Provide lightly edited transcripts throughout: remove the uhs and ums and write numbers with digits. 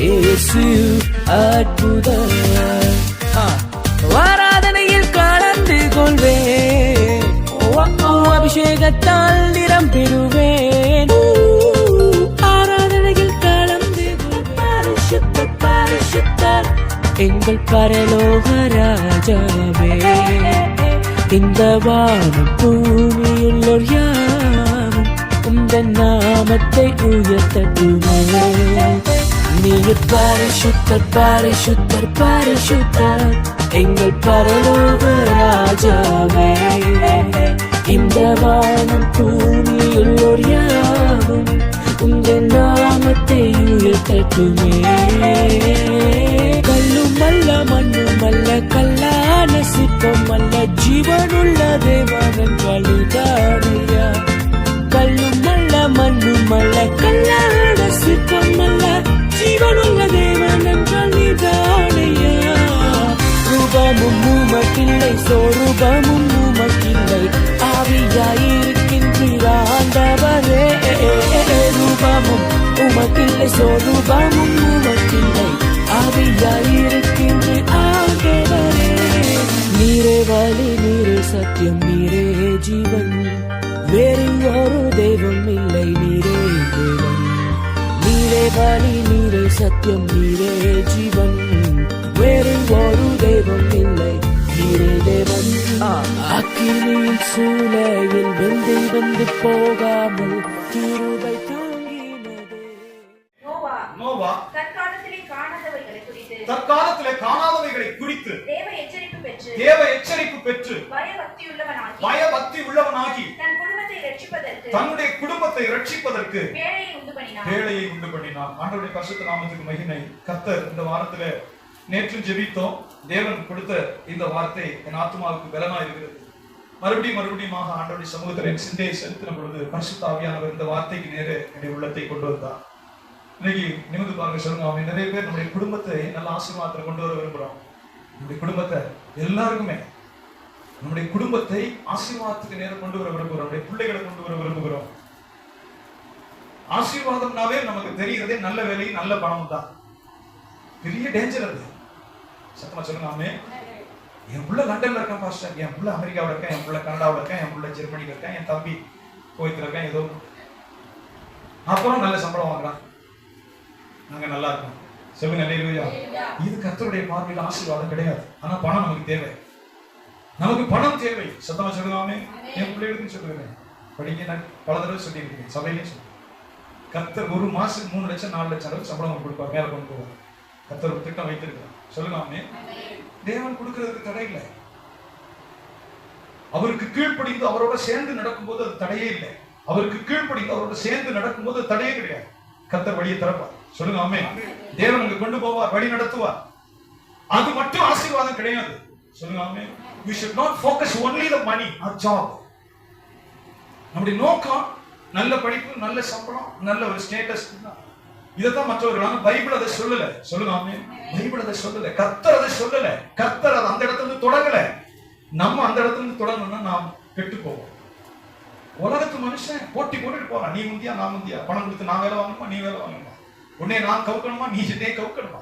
இயேசு அற்புதர். ஆராதனையில் கலந்து கொள்வேன், அபிஷேகத்தால் நிறம் பெறுவேன். ஆராதனையில் கலந்து கொள்வேன், பரிசுத்தர் எங்கள் பரலோக ராஜாவே. இந்த வானம் பூமியுள்ளோர் யாவும் உந்தன் நாமத்தை உயர்த்தட்டுமே. நீர் பரிசுத்தர், பரிசுத்தர், பரிசுத்தர் எங்கள் பரலோக ராஜாவே. இந்த வானம் பூமியுள்ளோர் யாவும் உந்தன் நாமத்தை உயர்த்தட்டுமே. கல்லும் அல்ல மண்ணும் அல்ல கல்லான சிற்பம் அல்ல ஜீவனுள்ள தேவன் வழிதானையா. கல்லும் அல்ல மண்ணும் அல்ல கல்லான சிற்பம் அல்ல ஜீவனுள்ள தேவன் வழிதானையா. ரூபமும் உமக்கில்லை, சொரூபமும் உமக்கில்லை, ஆவியாயிருக்கின்ற ஆண்டவரே. ரூபமும் உமக்கில்லை, சொரூபமும் உமக்கில்லை, ஆவியாயிருக்கின்ற ஆண்டவரே. நீரே வழி, நீரே சத்தியம், நீரே ஜீவன், வேறு ஒரு தெய்வம் இல்லை, நீரே தேவன். நீரே வழி, நீரே சத்தியம், நீரே ஜீவன், வேறு ஒரு தெய்வம் இல்லை, நீரே தேவன். அக்கினியின் சூளையில் வெந்து வந்து போகாமல் கிருபை தாங்கினதே. நோவா தற்காலத்திலே காணாதவைகளை குறித்து தேவ எச்சரிப்பு பெற்று பயபக்தி உள்ளவனாகி தன்னுடைய குடும்பத்தை ரட்சிப்பதற்கு வேலையை உண்டு பண்ணினார். ஆண்டவருடைய பரிசுத்த நாமத்துக்கு மகிமை. கர்த்தர் இந்த வாரத்திலே நேற்று ஜெபித்தோம். தேவன் கொடுத்த இந்த வார்த்தை என் ஆத்மாவுக்கு பலனா இருக்கிறது. மறுபடியும் ஆண்டவருடைய சமூகத்தில் என் சிந்தையை செலுத்தின பொழுது பரிசுத்த ஆவியானவர் இந்த வார்த்தைக்கு நேரே என்னுடைய உள்ளத்தை கொண்டு வந்தார். இன்னைக்கு நிமிந்து பாருங்க, சொல்லுங்க. நிறைய பேர் நம்முடைய குடும்பத்தை நல்ல ஆசீர்வாதத்தை கொண்டு வர விரும்புறோம். நம்முடைய குடும்பத்தை எல்லாருக்குமே நம்முடைய குடும்பத்தை ஆசீர்வாதத்துக்கு நேரம் கொண்டு வர விரும்புகிறோம். நம்முடைய பிள்ளைகளை கொண்டு வர விரும்புகிறோம். ஆசீர்வாதம்னாவே நமக்கு தெரிகிறதே நல்ல வேலை, நல்ல பணம் தான். பெரிய டேஞ்சர் அது. சத்தமா சொல்லுங்க ஆமே. என் புள்ள லண்டன்ல இருக்கான் பாஸ்டர், என் புள்ள அமெரிக்காவில் இருக்கேன், என் புள்ள கனடாவில் இருக்கேன், என் புள்ள ஜெர்மனியில் இருக்கேன், என் தம்பி கோயத்தில் இருக்கேன், ஏதோ அப்புறம் நல்ல சம்பளம் வாங்குறான், நாங்க நல்லா இருக்கோம். சொல்லுங்க அல்லேலூயா. இது கர்த்தருடைய பார்வையில் ஆசீர்வாதம் கிடையாது. ஆனா பணம் நமக்கு தேவை, நமக்கு பணம் தேவை. சத்தமா சொல்லுவாமே. என் பிள்ளைகளுக்கு சொல்லுவேன், படிக்க நான் பல தடவை சொல்லியிருக்கேன், சபையிலையும் சொல்லுவேன். கர்த்தர் ஒரு மாசத்துக்கு 3 லட்சம் 4 லட்சம் அளவு சம்பளம் கொடுப்பார், மேல கொண்டு போவார். கர்த்தர் ஒரு திட்டம் வைத்திருக்கிறார். சொல்லுங்க. தேவன் கொடுக்கிறதுக்கு தடை இல்லை. அவருக்கு கீழ்ப்படிந்து அவரோட சேர்ந்து நடக்கும்போது அது தடையே இல்லை. அவருக்கு கீழ்ப்படிந்து அவரோட சேர்ந்து நடக்கும்போது அது தடையே கிடையாது. கர்த்தர் வழியை திறப்பார். சொல்லுங்க ஆமே. தேவன் அங்க கொண்டு போவார், வழி நடத்துவார். அது மட்டும் ஆசீர்வாதம் கிடையாது. சொல்லுங்க ஆமே. We should not focus only the money or job. நம்முடைய நோக்கம் நல்ல படிப்பு, நல்ல சம்பளம், நல்ல ஒரு ஸ்டேட்டஸ். இதைத்தான் மற்றவர்கள் பைபிள் அதை சொல்லல. சொல்லுங்க ஆமே. பைபிள் அதை சொல்லல, கர்த்தர் அதை சொல்லல. கர்த்தர் அதை அந்த இடத்துல இருந்து தொடங்கல. நம்ம அந்த இடத்துல இருந்து தொடங்கணும்னா நாம் கெட்டு போவோம். உலகத்து மனுஷன் போட்டி போட்டுட்டு போறான். நீ முந்தியா, நான் முந்தியா, பணம் கொடுத்து நான் வேலை வாங்கணுமா, நீ வேலை வாங்கணுமா, உன்னை நான் கவுக்கணுமா, நீ என்னைய கவுக்கணுமா,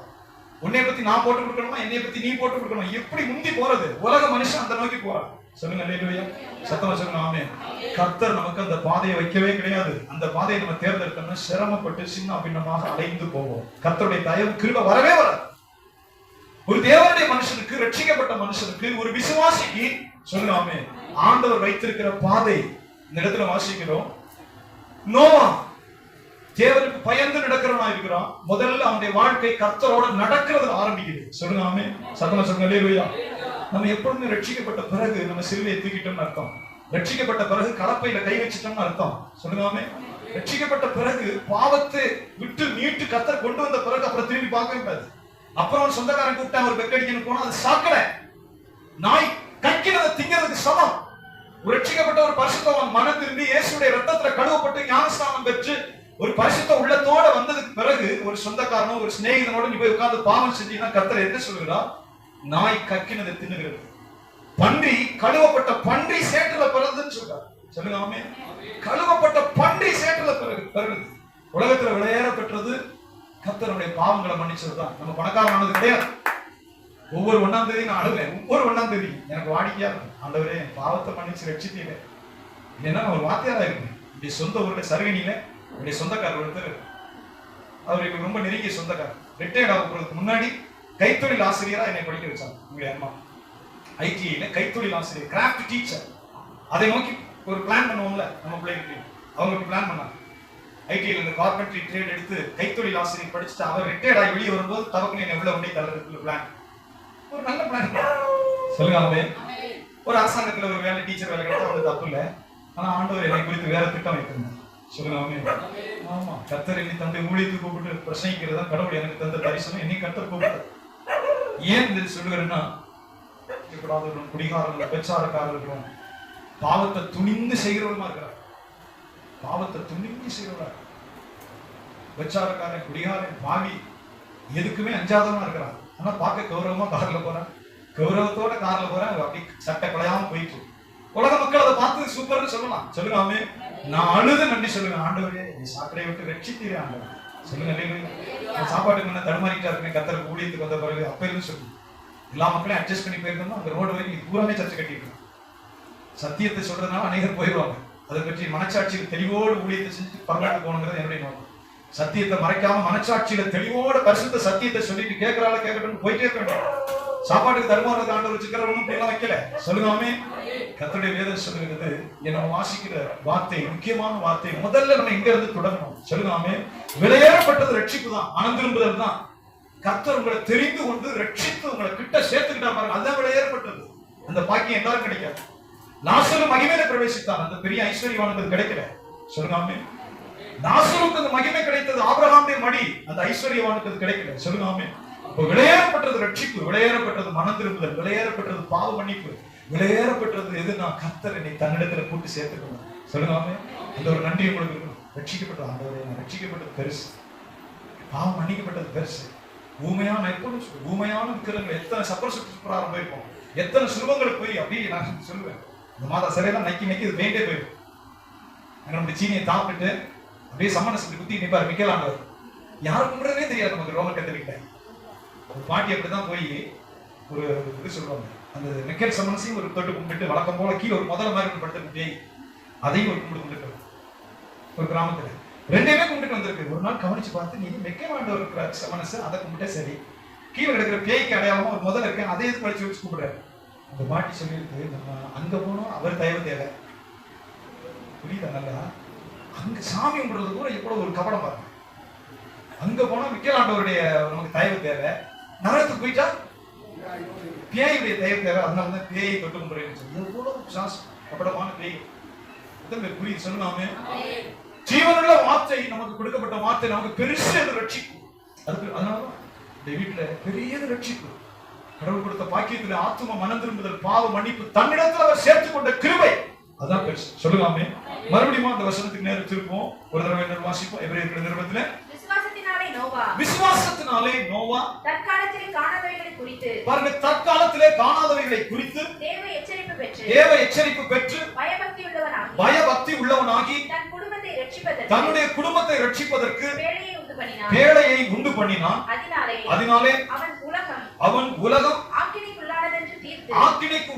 உன்னை பத்தி நான் போட்டு கொடுக்கணுமா, என்னை பத்தி நீ போட்டு கொடுக்கணுமா, எப்படி முந்தி போறது உலக மனுஷன் அந்த நோக்கி போறான். சொல்லுங்க அல்லேலூயா. சத்தமா சொல்லுங்க ஆமே. கர்த்தர் நமக்கு அந்த பாதையை வைக்கவே கிடையாது. அந்த பாதையை நம்ம தேர்ந்தெடுக்கணும்னா சிரமப்பட்டு சின்ன பின்னமாக அலைந்து போவோம். கர்த்தருடைய தயவு கிருபை வரவே வராது. ஒரு தேவனுடைய மனுஷனுக்கு, ரட்சிக்கப்பட்ட மனுஷனுக்கு, ஒரு விசுவாசிக்கு, சொல்லுங்க ஆமே, ஆண்டவர் வைத்திருக்கிற பாதை. இந்த இடத்துல வாசிக்கிறோம், நோவா தேவனுக்கு பயந்து நடக்கிறவனா இருக்கிறான். முதல்ல அவனுடைய வாழ்க்கை கர்த்தரோட நடக்கிறது ஆரம்பிக்குது. சொல்லுங்க ஆமே. சத்தமா சொல்லுங்க அல்லேலூயா. நம்ம எப்பொழுதுமே ரட்சிக்கப்பட்ட பிறகு நம்ம சிலுவையை தூக்கிட்டோம்னு அர்த்தம். ரட்சிக்கப்பட்ட பிறகு கலப்பையில கை வச்சிட்டோம்னு அர்த்தம். சொல்லுங்க ஆமே. ரட்சிக்கப்பட்ட பிறகு பாவத்தை விட்டு மீட்டு கர்த்தர் கொண்டு வந்த பிறகு அப்புறம் திரும்பி பார்க்கவே கூடாது. அப்புறம் சொந்தக்காரன் கூப்பிட்டா ஒரு பெக்கடிக்கணும் போனா அது சாக்கடை, நாய் கக்கினதை திங்கிறதுக்கு சமம். ஒரு ரட்சிக்கப்பட்ட ஒரு பரிசுத்தவான் மனம் திரும்பி இயேசுடைய ரத்தத்துல கழுவப்பட்டு ஞானஸ்நானம் பெற்று ஒரு பரிசுத்த உள்ளத்தோட வந்ததுக்கு பிறகு ஒரு சொந்தக்காரனோ ஒரு சிநேகிதனோட நீ போய் உட்கார்ந்து பாவம் செஞ்சீங்கன்னா கர்த்தர் என்ன சொல்லுகிறார்? நாய் கக்கினதை தின்னுகிறது, பன்றி, கழுவப்பட்ட பன்றி சேற்றுல பிறகுன்னு சொல்றார். சொல்லுங்க ஆமென். கழுவப்பட்ட பன்றி சேற்றுல பிறகு. உலகத்துல விளையாட பெற்றது கர்த்தருடைய பாவங்களை மன்னிச்சதுதான். நம்ம பணக்காரனானது கிடையாது. ஒவ்வொரு 1ஆம் தேதி நான் அழுவேன். ஒவ்வொரு 1ஆம் தேதி எனக்கு வாடிக்கையா இருக்கும், ஆண்டவரே என் பாவத்தை மன்னிச்சு ரட்சித்தீங்க. இல்லைன்னா ஒரு வார்த்தையாதான் இருக்கு. இப்படி சொந்த ஊருடைய சருகணியில என்னுடைய சொந்தக்காரர் ஒருத்தர், அவருக்கு ரொம்ப நெருங்கிய சொந்தக்காரர். ரிட்டையர்ட் ஆக போறதுக்கு முன்னாடி கைத்தொழில் ஆசிரியரா என்னை படிக்க வச்சாங்க. உங்களுடைய அம்மா ஐடிஐல கைத்தொழில் ஆசிரியர், கிராஃப்ட் டீச்சர். அதை நோக்கி ஒரு பிளான் பண்ணுவோம்ல நம்ம பிள்ளைங்களுக்கு, அவங்க பிளான் பண்ணாங்க. ஐடிஐல இந்த கார்பென்ட்ரி ட்ரேட் எடுத்து கைத்தொழில் ஆசிரியர் படிச்சுட்டு அவர் ரிட்டையர்ட் ஆகி வெளியே வரும்போது தவக்கு என்னை உள்ள ஒன்றே தள்ளுறதுக்கு பிளான். ஒரு நல்ல பிளான் சொல்லுங்க. ஒரு அரசாங்கத்துல ஒரு வேலை, டீச்சர் வேலை கிடைச்சா அது தப்பு இல்லை. ஆனா ஆண்டவர் என்னை குறித்து வேற திட்டம் வைத்திருந்தார். சொல்லுங்க. ஆமா, கர்த்தர் என்னை தந்தை ஊழியத்துக்கு கூப்பிட்டு பிரசங்கிக்கிறதா கடவுள் எனக்கு தந்த தரிசனம். என்னை கர்த்தர் கூப்பிட்டு ஏன் இது சொல்லுகிறேன்னா, குடிகாரர்களும் பெச்சாரக்காரர்களும் பாவத்தை துணிந்து செய்கிறவருமா இருக்கிறார். பாவத்தை துணிந்து செய்கிறவரா, பெச்சாரக்காரன், குடிகாரன், பாவி எதுக்குமே அஞ்சாதவனா இருக்கிறான். ஆனா பார்க்க கௌரவமா கார்ல போறான், கௌரவத்தோட கார்ல போறான், அப்படி சட்டை குலையாம போயிட்டு உலக மக்கள் அதை பார்த்து சூப்பர்னு சொல்லலாம். சொல்லுங்க. நான் அழுது நன்றி சொல்லுங்க, ஆண்டவரே நீ சாக்கடையை விட்டு ரட்சித்தீரே ஆண்டவர். சொல்லுங்க. சாப்பாட்டுக்கு முன்ன தடுமாறிட்டா இருக்கேன், கர்த்தருக்கு ஊழியத்துக்கு வந்த பிறகு அப்ப இருந்து சொல்லுங்க. எல்லா மக்களையும் அட்ஜஸ்ட் பண்ணி போயிருந்தோம்னா அந்த ரோடு வரைக்கும் பூராமே சர்ச்சை கட்டிட்டு சத்தியத்தை சொல்றதுனால அநேகர் போயிடுவாங்க. அதை பற்றி மனச்சாட்சியில் தெளிவோடு ஊழியத்தை செஞ்சு பரவாயில்ல போகணுங்கிறது என்னுடைய நோக்கம். சத்தியத்தை மறைக்காம மனச்சாட்சியில தெளிவோட பரிசுத்த சத்தியத்தை சொல்லிட்டு கேட்கறால கேட்கட்டும் போயிட்டே இருக்க. சாப்பாட்டுக்கு தருமாறு ஆண்டவர் வச்சுக்கிற ஒன்றும் எல்லாம் வைக்கல. சொல்லுங்க. கர்த்தருடைய வேதம் சொல்லுகிறது, நம்ம வாசிக்கிற வார்த்தை முக்கியமான வார்த்தை. முதல்ல நம்ம எங்க இருந்து தொடங்கணும்? சொல்லுங்க. விலையேறப்பட்டது ரட்சிப்பு தான், மனம் திரும்புதல் தான். கர்த்தர் உங்களை தெரிந்து கொண்டு ரட்சித்து உங்களை கிட்ட சேர்த்துக்கிட்டா பாருங்க, அதுதான் விலையேறப்பட்டது. அந்த பாக்கியம் எல்லாரும் கிடைக்காது. லாசரு மகிமையில பிரவேசித்தான், அந்த பெரிய ஐஸ்வர்யவானுக்கு கிடைக்கல. சொல்லுங்க. லாசருக்கு அந்த மகிமை கிடைத்தது, ஆபிரகாமுடைய மடி, அந்த ஐஸ்வர்யவானுக்கு அது கிடைக்கல. சொல்லுங்க. விலையேறப்பட்டது ரட்சிப்பு, விலையேறப்பட்டது மனம் திரும்புதல், விலையேறப்பட்டது பாவ மன்னிப்பு, விலையேறப்பட்டது எதுனா கர்த்தர் என்னை தன்னிடத்துல கூட்டு சேர்த்துக்கணும். சொல்லுங்க. அந்த ஒரு நன்றி உங்களுக்கு இருக்கணும். ரட்சிக்கப்பட்டது, ஆண்டவரே நான் ரட்சிக்கப்பட்டது பெருசு, பாவம் மன்னிக்கப்பட்டது பெருசு. ஊமையான ஊமையான விக்கிரங்கள் எத்தனை சப்பரம் போயிருப்போம், எத்தனை சுருவங்களுக்கு போய் அப்படியே நான் சொல்லுவேன். இந்த மாதம் சிறையெல்லாம் நக்கி நக்கி இது வேண்டே போயிருக்கும். நம்ம சீனியை தாப்பிட்டு அப்படியே சம்மனசத்தை குத்தி நிற்பார் மிக்கலாண்டவர். யாரும் கும்பிடுறதே தெரியாது நமக்கு. ரோமன் கத்தலிக்கிட்ட ஒரு பாட்டி அப்படிதான் போய் ஒரு இது சொல்லுவாங்க, அந்த மிக்கல் சம்மனசையும் ஒரு தொட்டு கும்பிட்டு வழக்கம் போல கீழே ஒரு முதல்ல மாதிரி படுத்து பேய் அதையும் ஒரு கும்பிட்டு கொண்டுட்டு ஒரு கிராமத்துல ரெண்டுமே கும்பிட்டு வந்திருக்கு. ஒரு நாள் கவனிச்சு பார்த்து, நீங்க மிக்கல் ஆண்டவர் இருக்கிற சமனசு அதை கும்பிட்டே சரி, கீழே இருக்கிற பேய்க்கு அடையாளமா ஒரு முதல்ல இருக்கேன் அதே இது படிச்சு வச்சு கூப்பிடுறாரு. அந்த பாட்டி சொல்லியிருக்கு, நம்ம அங்க போனோம் அவர் தயவு தேவை. புரியுதா? நல்லா அங்க சாமி கும்பிடுறது கூட எவ்வளவு ஒரு கபடம் பாருங்க. அங்க போனா மிக்கலாண்டவருடைய நமக்கு தயவு தேவை, நகரத்துக்கு போயிட்டா பேயுடைய தயவு தேவை. அதனால தான் பேயை தொட்டு கும்பிடுறேன். கபடமான பேய் புரியுது? சொல்லுங்க. ஜீவனுள்ள வார்த்தை நமக்கு கொடுக்கப்பட்ட வார்த்தை நமக்கு பெருசு ரட்சிக்கும். அதுக்கு அதனாலதான் இந்த வீட்டுல பெரியது ரட்சிப்பு. கடவுள் கொடுத்த பாக்கியத்துல ஆத்தும மனம் திரும்புதல், பாவ மன்னிப்பு, தன்னிடத்தில் அவர் சேர்த்துக் கொண்ட கிருபை, அதான் பெருசு. சொல்லுங்க. மறுபடியும் அந்த வசனத்துக்கு நேரம் திருப்போம். ஒரு தடவை வாசிப்போம். எபிரேயர் நிருபத்திலே விசுவாசத்தினாலே நோவா தற்காலத்திலே காணாதவைகளை குறித்து பாருங்க, தற்காலத்திலே காணாதவைகளை குறித்து தேவ எச்சரிப்பு பெற்று பயபக்தி உள்ளவனாகி தன்னுடைய குடும்பத்தை ரட்சிப்பதற்கு பேழையை உண்டு பண்ணினான். அதனாலே அவன் உலகம் ஆக்கினைக்கு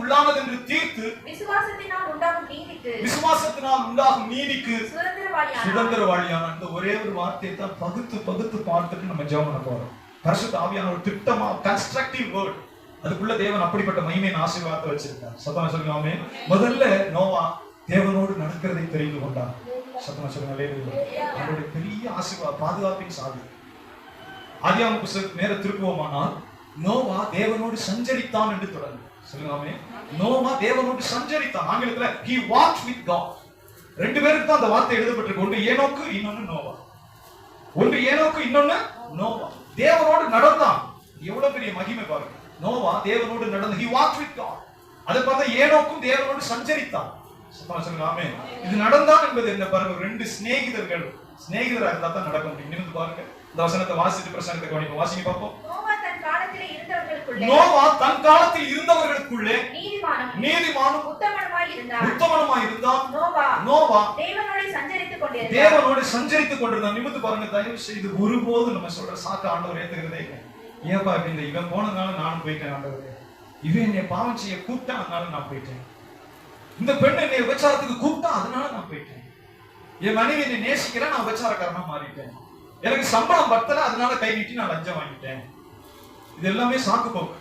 உள்ளானதென்று தீர்த்து விசுவாசத்தினால் உண்டாகும் நீதிக்கு சுதந்திரவாளியான அந்த ஒரே ஒரு வார்த்தையை தான் பகுத்து பார்த்துட்டு நம்ம ஜெபம் பண்ண போறோம். பரிசுத்த ஆவியான ஒரு திட்டமா கன்ஸ்ட்ரக்டிவ் வேர்ட், அதுக்குள்ள தேவன் அப்படிப்பட்ட மகிமையின் ஆசீர்வாதத்தை வச்சிருக்கார். சத்தமா சொல்லுங்க. ஆமென். முதல்ல நோவா தேவனோடு நடக்கிறதை தெரிந்து கொண்டான். சத்தமா சொல்லுங்க. அவருடைய பெரிய ஆசீர்வாதம், பாதுகாப்பின் சாவி. ஆதியாகம புத்தகத்துக்கு நேர திருப்புவோமானால், நோவா தேவனோடு சஞ்சரித்தான் என்று தொடர்ந்து சொல்லுங்க. நோவா தேவனோடு சஞ்சரித்தான். ஆங்கிலத்துல he walked with God. ரெண்டு பேருக்கு தான் அந்த வார்த்தை எழுதப்பட்டிருக்கு. ஒன்று ஏனோக்கு, இன்னொன்னு நோவா. ஒன்று ஏனோக்கு, இன்னொன்னு நோவா. தேவனோடு நடந்தான். எவ்வளவு பெரிய மகிமை பாருங்க. நோவா தேவனோடு நடந்து he walked with God. அதை பார்த்தா ஏனோக்கும் தேவனோடு சஞ்சரித்தான். சொல்லுங்க. ஆமென். இது நடந்தான் என்பது என்ன பாருங்க, ரெண்டு சிநேகிதர்கள் சிநேகிதராக இருந்தா தான் நடக்க முடியும். நிமிர்ந்து பாருங்க. இந்த வசனத்தை வாசித்து பிரசங்கத்தை கவனிப்போம். வாசிங்க பார்ப்போம். நோவா தன் காலத்தில் இருந்தவர்களுக்குள்ளே நீதிமானும் உத்தமனுமாய் இருந்தான். நோவா தேவனோடு சஞ்சரித்துக் கொண்டிருந்தான். நிமித்து பாருங்க, தயவு செய்து ஒருபோது நம்ம சொல்ற சாக்கு ஆண்டவர் ஏத்துக்கிறதே இல்லை. ஏன்பா இப்ப இவன் போனதுனால நானும் போயிட்டேன் ஆண்டவரே, இவன் என்னை பாவம் செய்ய கூப்பிட்டா அதனால நான் போயிட்டேன், இந்த பெண் என்னை விபச்சாரத்துக்கு கூப்பிட்டா அதனால நான் போயிட்டேன், என் மனைவி என்னை நேசிக்கிறேன் நான் விபச்சாரக்காரனா மாறிட்டேன், எனக்கு சம்பளம் பத்தல அதனால கை நீட்டி நான் லஞ்சம் வாங்கிட்டேன். இது எல்லாமே சாக்கு போக்கு.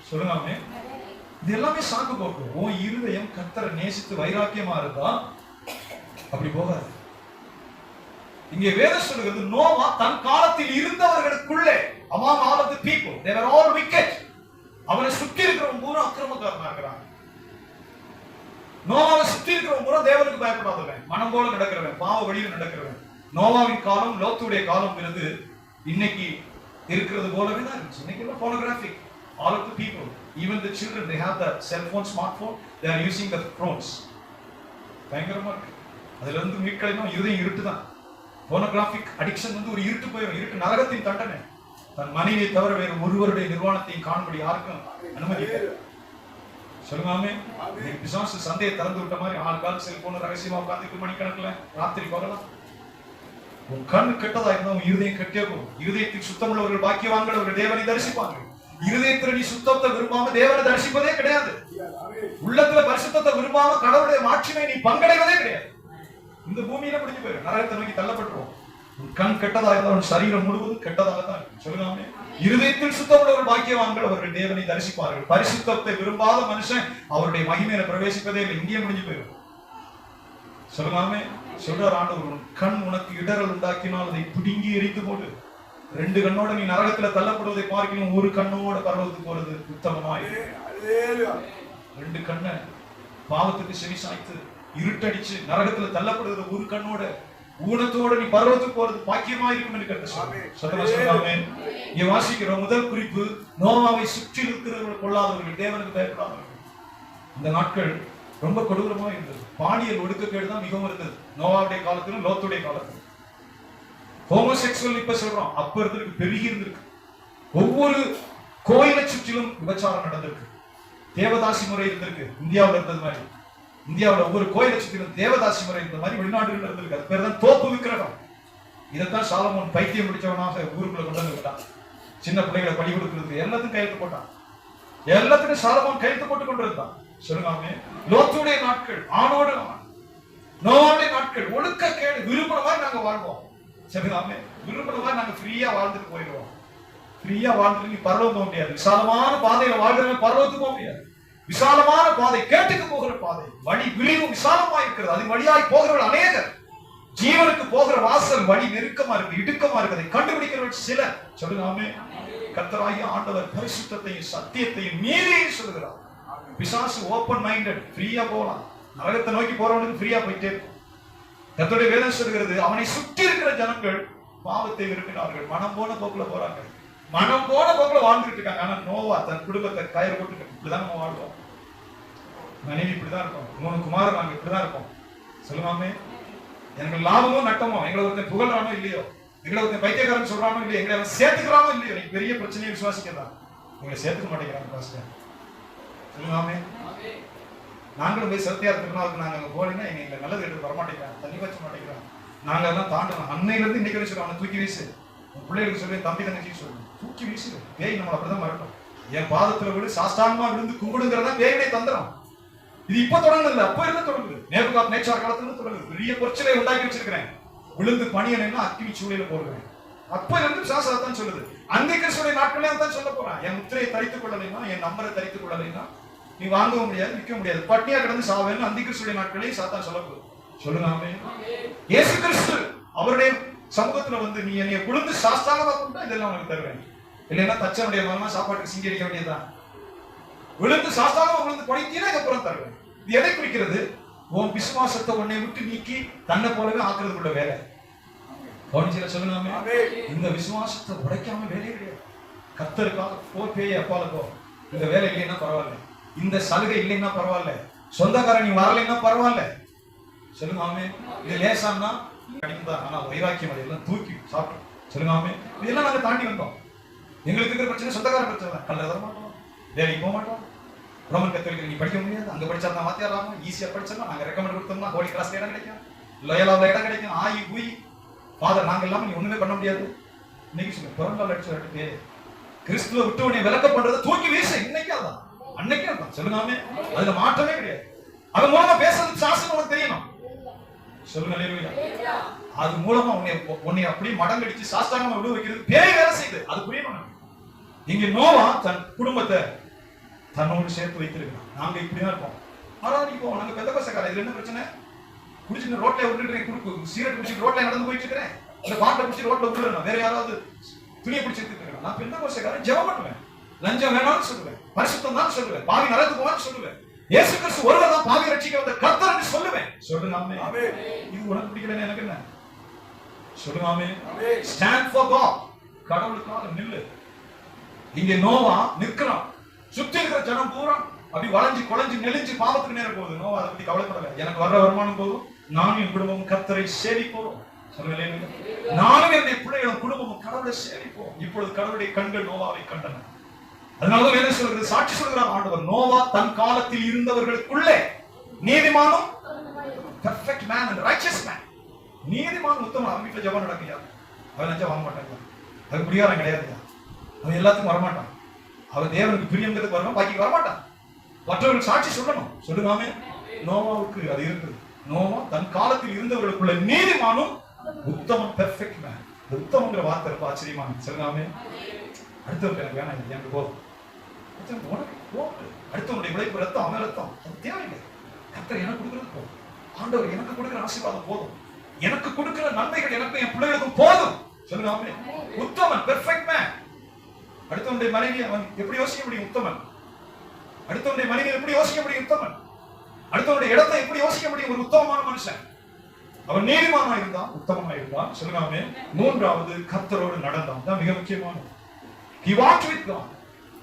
சொல்லுங்க, இது எல்லாமே சாக்கு போக்கு. உன் இருதயம் கர்த்தரை நேசித்து வைராக்கியமா இருந்தா அப்படி போகாது. இங்கே வேதம் சொல்லுகிறது, நோவா தன் காலத்தில் இருந்தவர்களுக்குள்ளே, among all of the people, they were all wicked. அவனை சுற்றி இருக்கிறவன் பூரா அக்கிரமக்காரனா இருக்கிறான். நோவாவை சுற்றி இருக்கிறவன் பூரா தேவனுக்கு பயப்படாதவன், மனம் போல நடக்கிறவன், பாவ வழியில் நடக்கிறவன். நோவாவின் காலம் லோத்துடைய காலம்ங்கிறது இன்னைக்கு இருக்கிறது போலவே தான் இருந்துச்சு. இன்னைக்கு எல்லாம் pornographic. All of the people, even the children, they have the cell phone, smartphone, they are using the phones. பயங்கரமா இருக்கு. அதுல இருந்து மீட்கலைன்னா இருதயம் இருட்டு தான். pornographic addiction வந்து ஒரு இருட்டு போயிடும். இருட்டு நரகத்தின் தண்டனை. தன் மனைவியை தவிர வேறு ஒருவருடைய நிர்வாணத்தையும் காணும்படி யாருக்கும் அனுமதிக்க. சொல்லுங்க ஆமென். பிசாசு சந்தையை திறந்து விட்ட மாதிரி ஆளுக்கால் செல்போன் ரகசியமா உட்கார்ந்து மணிக்கணக்கில் ராத்திரி போகலாம். உன் கண் கெட்டதா இருந்தா உன் இருதயம் கெட்டே போகும். இருதயத்தில் சுத்தமுள்ளவர்கள் பாக்கியவான்கள், அவர்கள் தேவனை தரிசிப்பாங்க. இருதயத்துல நீ சுத்தத்தை விரும்பாம தேவனை தரிசிப்பதே கிடையாது. உள்ளத்துல பரிசுத்தத்தை விரும்பாம கடவுளுடைய மாட்சிமை நீ பங்கடைவதே கிடையாது. இந்த பூமியில முடிஞ்சு போயிடும், நரகத்தை நோக்கி தள்ளப்பட்டுருவோம். உன் கண் கெட்டதா இருந்தா உன் சரீரம் முழுவதும் கெட்டதாக தான் இருக்கும். சொல்லுங்க, இருதயத்தில் சுத்தமுள்ளவர்கள் பாக்கியவான்கள், அவர்கள் தேவனை தரிசிப்பார்கள். பரிசுத்தத்தை விரும்பாத மனுஷன் அவருடைய மகிமையில பிரவேசிப்பதே இல்லை. இங்கேயே முடிஞ்சு போயிடும். சொல்லுங்க, சொல்றார் ஆண்டவர், கண் உனக்கு இடரல் உண்டாக்கினால் அதை பிடுங்கி எரித்து போடு. 2 கண்ணோட நீ நரகத்துல தள்ளப்படுவதை பார்க்கணும், ஒரு கண்ணோட பரவத்துக்கு போறது உத்தமமாய். 2 கண்ணை பாவத்துக்கு செவி சாய்த்து இருட்டடிச்சு நரகத்துல தள்ளப்படுவது ஒரு கண்ணோட ஊனத்தோட நீ பரவத்துக்கு போறது பாக்கியமா இருக்கும் என்று கருத்து சொல்லுங்க. இங்க வாசிக்கிற முதல் குறிப்பு, நோவாவை சுற்றி இருக்கிறவர்கள் கொள்ளாதவர்கள், தேவனுக்கு பயப்படாதவர்கள். இந்த நாட்கள் ரொம்ப கொடூரமா இருந்தது. பாலியல் ஒடுக்கக்கேடு தான் மிகவும் இருந்தது நோவாவுடைய காலத்திலும் லோத்துடைய காலத்திலும். ஹோமோசெக்சுவல் இப்ப சொல்றோம், அப்ப இருந்திருக்கு, பெருகி இருந்திருக்கு. ஒவ்வொரு கோயிலை சுற்றிலும் விபச்சாரம் நடந்திருக்கு. தேவதாசி முறை இருந்திருக்கு. இந்தியாவில் இருந்தது மாதிரி, இந்தியாவில் ஒவ்வொரு கோயிலை சுற்றிலும் தேவதாசி முறை இருந்த மாதிரி வெளிநாடுகள் இருந்திருக்கு. அது பேர் தான் தோப்பு விக்கிரகம். இதைத்தான் சாலமோன் பைத்தியம் பிடிச்சவனாக ஊருக்குள்ள கொண்டு வந்து விட்டான். சின்ன பிள்ளைகளை பழி கொடுக்கிறது எல்லாத்துக்கும் கையெழுத்து போட்டான். எல்லாத்துக்கும் சாலமோன் கையெழுத்து போட்டு கொண்டு இருந்தான். சொல்லுங்க, லோத்துடைய நாட்கள் ஆணோடு நோவாவுடைய நாட்கள் ஒழுக்க கேடு, விரும்பின மாதிரி நாங்க வாழ்வோம். சரிதாமே, விரும்பின மாதிரி நாங்க ஃப்ரீயா வாழ்ந்துட்டு போயிடுவோம். ஃப்ரீயா வாழ்ந்துட்டு நீ பரலோகம் போக முடியாது. விசாலமான பாதையில வாழ்றவங்க பரலோகத்துக்கு போக முடியாது. விசாலமான பாதை, கேட்டுக்கு போகிற பாதை, வழி விரிவு விசாலமா இருக்கிறது. அது வழியாய் போகிறவர்கள் அநேகர். ஜீவனுக்கு போகிற வாசல் வழி நெருக்கமா இருக்கு, இடுக்கமா இருக்கு. அதை கண்டுபிடிக்கிறவர்கள் சிலர். சொல்லுங்க, கர்த்தராகிய ஆண்டவர் பரிசுத்தத்தையும் சத்தியத்தையும் நீதியையும் சொல்லுகிறார். பிசாசு ஓபன் மைண்டட், ஃப்ரீயா போலாம். நரகத்தை நோக்கி போறவனுக்கு ஃப்ரீயா போயிட்டே இருக்கும். கர்த்தருடைய வேதம் சொல்கிறது, அவனை சுற்றி இருக்கிற ஜனங்கள் பாவத்தை விரும்பினார்கள், மனம் போன போக்குல போறாங்க, மனம் போன போக்குல வாழ்ந்துட்டு இருக்காங்க. ஆனா நோவா தன் குடும்பத்தை கயிறு போட்டு இப்படிதான் நம்ம வாழ்வோம். மனைவி இப்படிதான் இருக்கும், 3 குமாரர் நாங்க இப்படிதான் இருக்கோம். சொல்லுவாமே, எனக்கு லாபமோ நட்டமோ, எங்களை ஒருத்தன் புகழானோ இல்லையோ, எங்களை ஒருத்தன் பைத்தியக்காரன் சொல்றானோ இல்லையோ, எங்களை சேர்த்துக்கிறானோ இல்லையோ, எனக்கு பெரிய பிரச்சனையை விசுவாசிக்கிறதான். எங்களை சேர்த்துக்க மாட்டேங்கிறாங்க பாஸ்டர். சொல்லுவாமே, நாங்களும் போய் சத்தியா திருநாளுக்கு நாங்க அங்க போலீங்கன்னா எங்களை நல்லது எடுத்து வரமாட்டேங்கிறாங்க, தண்ணி வச்ச மாட்டேங்கிறாங்க. நாங்க எல்லாம் தாண்டணும். அன்னையில இருந்து இன்னைக்கு வச்சு அவனை தூக்கி வீசு, பிள்ளைகளுக்கு சொல்லி, தம்பி தங்கச்சி சொல்லு, தூக்கி வீசு. பேய் நம்மளை அப்படிதான் மறட்டும். என் பாதத்துல விடு, சாஸ்தாங்கமா விழுந்து கும்பிடுங்கிறதா பேயுடைய தந்திரம். இது இப்ப தொடங்குது, அப்ப இருந்து தொடங்குது. நேச்சார் காலத்துல தொடங்குது. பெரிய பொற்சிலை உண்டாக்கி வச்சிருக்கிறேன், விழுந்து பணியனைன்னா அக்கினி சூளையில போடுறேன். அப்ப இருந்து சாஸ்திரத்தான் சொல்லுது. அந்த கிறிஸ்துடைய நாட்களே தான் சொல்ல போறான். என் முத்திரையை தரித்துக் கொள்ளலைன்னா, என் நம்பரை தரித்துக் கொள்ளலைன்னா நீ வாங்கவும் முடியாது, விற்க முடியாது, பட்டியா கிடந்து சாவேன்னு அந்த கிறிஸ்துடைய நாட்களே சாத்தான் சொல்ல போகுது. சொல்லுங்க, இயேசு கிறிஸ்து அவருடைய சமூகத்துல வந்து நீ என்னைய குளிர்ந்து சாஸ்தாங்கமா கொண்டா இதெல்லாம் உனக்கு தருவேன், இல்லைன்னா தச்சனுடைய மனமா சாப்பாட்டுக்கு சிங்கரிக்க வேண்டியதுதான். விழுந்து சாஸ்தாங்கமா விழுந்து படித்தீங்கன்னா இதுக்கப்புறம் தருவேன். இது எதை குறிக்கிறது? உன் விசுவாசத்தை உன்னை விட்டு நீக்கி தன்னை போலவே ஆக்குறதுக்குள்ள வேலை. சொல்லுங்க, இந்த விசுவாசத்தை உடைக்காம வேலையே கிடையாது. கர்த்தருக்காக போய் அப்பாலுக்கோ இந்த வேலை இல்லைன்னா பரவாயில்ல, இந்த சலுகை இல்லைன்னா பரவாயில்ல, சொந்தக்காரன் நீ வரலைன்னா பரவாயில்ல. சொல்லுங்க, இது லேசான்னா கிடைக்குதான். ஆனா வைராக்கியம் அதையெல்லாம் தூக்கி சாப்பிட்டோம். சொல்லுங்க, இதெல்லாம் நாங்க தாண்டி வந்தோம். எங்களுக்கு இருக்கிற பிரச்சனை சொந்தக்கார பிரச்சனை தான். கல்ல தர மாட்டோம், வேலைக்கு போக மாட்டோம். ரோமன் கத்தோலிக்கர் நீ படிக்க முடியாது, அங்க படிச்சா தான் மாத்தியாராம, ஈஸியா படிச்சோம், நாங்க ரெக்கமெண்ட் கொடுத்தோம்னா ஹோலி கிளாஸ்ல இடம் கிடைக்கும், லோயலாவில் இடம் கிடைக்கும், ஆயி ஊயி ஃபாதர் நாங்க இல்லாம நீ ஒண்ணுமே பண்ண முடியாது. இன்னைக்கு சொல்லுங்க பிறந்தாள் அடிச்சு வரட்டுக்கு கிறிஸ்துவ விட்டு உன்னை விலக்க பண்றதை தூக்கி வீச இன்னைக்கு அதான் அன்னைக்கே தான் சொல்லுங்காமே, அதுல மாற்றமே கிடையாது. அது மூலமா பேசுறது சாசனம் உனக்கு தெரியணும். சொல்லுங்க அல்லேலூயா. அது மூலமா உன்னை அப்படியே மடங்கடிச்சு சாஸ்தாங்கமா விடு வைக்கிறது பேய் வேலை செய்யுது, அது புரியணும். இங்க நோவா தன் குடும்பத்தை தன்னோடு சேர்த்து வைத்திருக்கிறான். நாங்க இப்படிதான் இருப்போம். ஆராதிப்போம், நாங்க பெந்தகோஸ்தேக்காரர். இதுல என்ன பிரச்சனை? குடிச்சுட்டு ரோட்ல விட்டுட்டு சீரட் குடிச்சிட்டு ரோட்ல நடந்து போயிட்டு இருக்கிறேன், இந்த பாட்டை குடிச்சு ரோட்ல விட்டுறேன், வேற யாராவது துணியை பிடிச்சிட்டு இருக்கிறேன். நான் பெந்தகோஸ்தேக்காரன், ஜெபம் பண்ணுவேன், லஞ்சம் வேணாம்னு சொல்லுவேன், பரிசுத்தம் தான் சொல்லுவேன், பாவி நரகத்துக்கு போவான்னு சொல்லுவேன், இயேசு கிறிஸ்து ஒருவர் தான் பாவி ரட்சிக்க வந்த கர்த்தர் என்று சொல்லுவேன். சொல்லுங்க ஆமென். இது உனக்கு பிடிக்கலன்னு எனக்கு என்ன? சொல்லுங்க ஆமென். ஸ்டாண்ட் ஃபார் காட், கடவுளுக்காக நில்லு. இங்க நோவா நிற்கிறான், சுத்தி இருக்கிற ஜனம் பூரா அப்படி வளைஞ்சு குழஞ்சு நெளிஞ்சு பாவத்துக்கு நேரம் போகுது. நோவா அதை பத்தி கவலைப்படல. எனக்கு வர்ற வருமானம் போதும், நானும் என் குடும்பமும் கர்த்தரை சேவிப்போம். நானும் என்னுடைய பிள்ளைகளும் குடும்பமும் கடவுளை சேவிப்போம். இப்பொழுது கடவுளுடைய கண்கள் நோவாவை கண்டன. அதனாலதான் வேலை சொல்றது, சாட்சி சொல்கிறார் ஆண்டவர், நோவா தன் காலத்தில் இருந்தவர்களுக்குள்ளே நீதிமானும் perfect man and righteous man. நீதிமான் உத்தமன். அவன் வீட்டுல ஜெபம் நடக்கையா, அவன் லஞ்சம் வாங்க மாட்டாங்க, அது குடியாரம் கிடையாது, அவன் எல்லாத்துக்கும் வரமாட்டான், அவன் தேவனுக்கு பிரியங்கிறதுக்கு வரணும், பாக்கி வரமாட்டான், மற்றவர்கள் சாட்சி சொல்லணும். சொல்லுங்காமே. நோவாவுக்கு அது இருக்குது. நோவா தன் காலத்தில் இருந்தவர்களுக்குள்ள நீதிமானும் உத்தமன், பெர்ஃபெக்ட் மேன். உத்தமங்கிற வார்த்தை ரொம்ப ஆச்சரியமான. சொல்லுங்காமே. அடுத்தவங்க எனக்கு வேணாம், எனக்கு போதும், அடுத்தவனுடைய உழைப்பு ரத்தம், அவன் ரத்தம், அது தேவையில்லை. கர்த்தர் எனக்கு கொடுக்கிறது போதும், ஆண்டவர் எனக்கு கொடுக்கிற ஆசீர்வாதம் போதும், எனக்கு கொடுக்கிற நன்மைகள் எனக்கு என் பிள்ளைகளுக்கும் போதும். சொல்லுங்காமே. உத்தமன், பெர்ஃபெக்ட் மேன். அடுத்தவனுடைய மனைவி அவன் எப்படி யோசிக்க முடியும்? உத்தமன். அடுத்தவனுடைய மனைவி எப்படி யோசிக்க முடியும்? உத்தமன். அடுத்தவனுடைய இடத்தை எப்படி யோசிக்க முடியும்? ஒரு உத்தமமான மனுஷன். அவன் நீதிமானா இருந்தான், உத்தமமா இருந்தான். சொல்லுங்க. மூன்றாவது, கர்த்தரோடு நடந்தான். தான் மிக முக்கியமானது. He walked with God.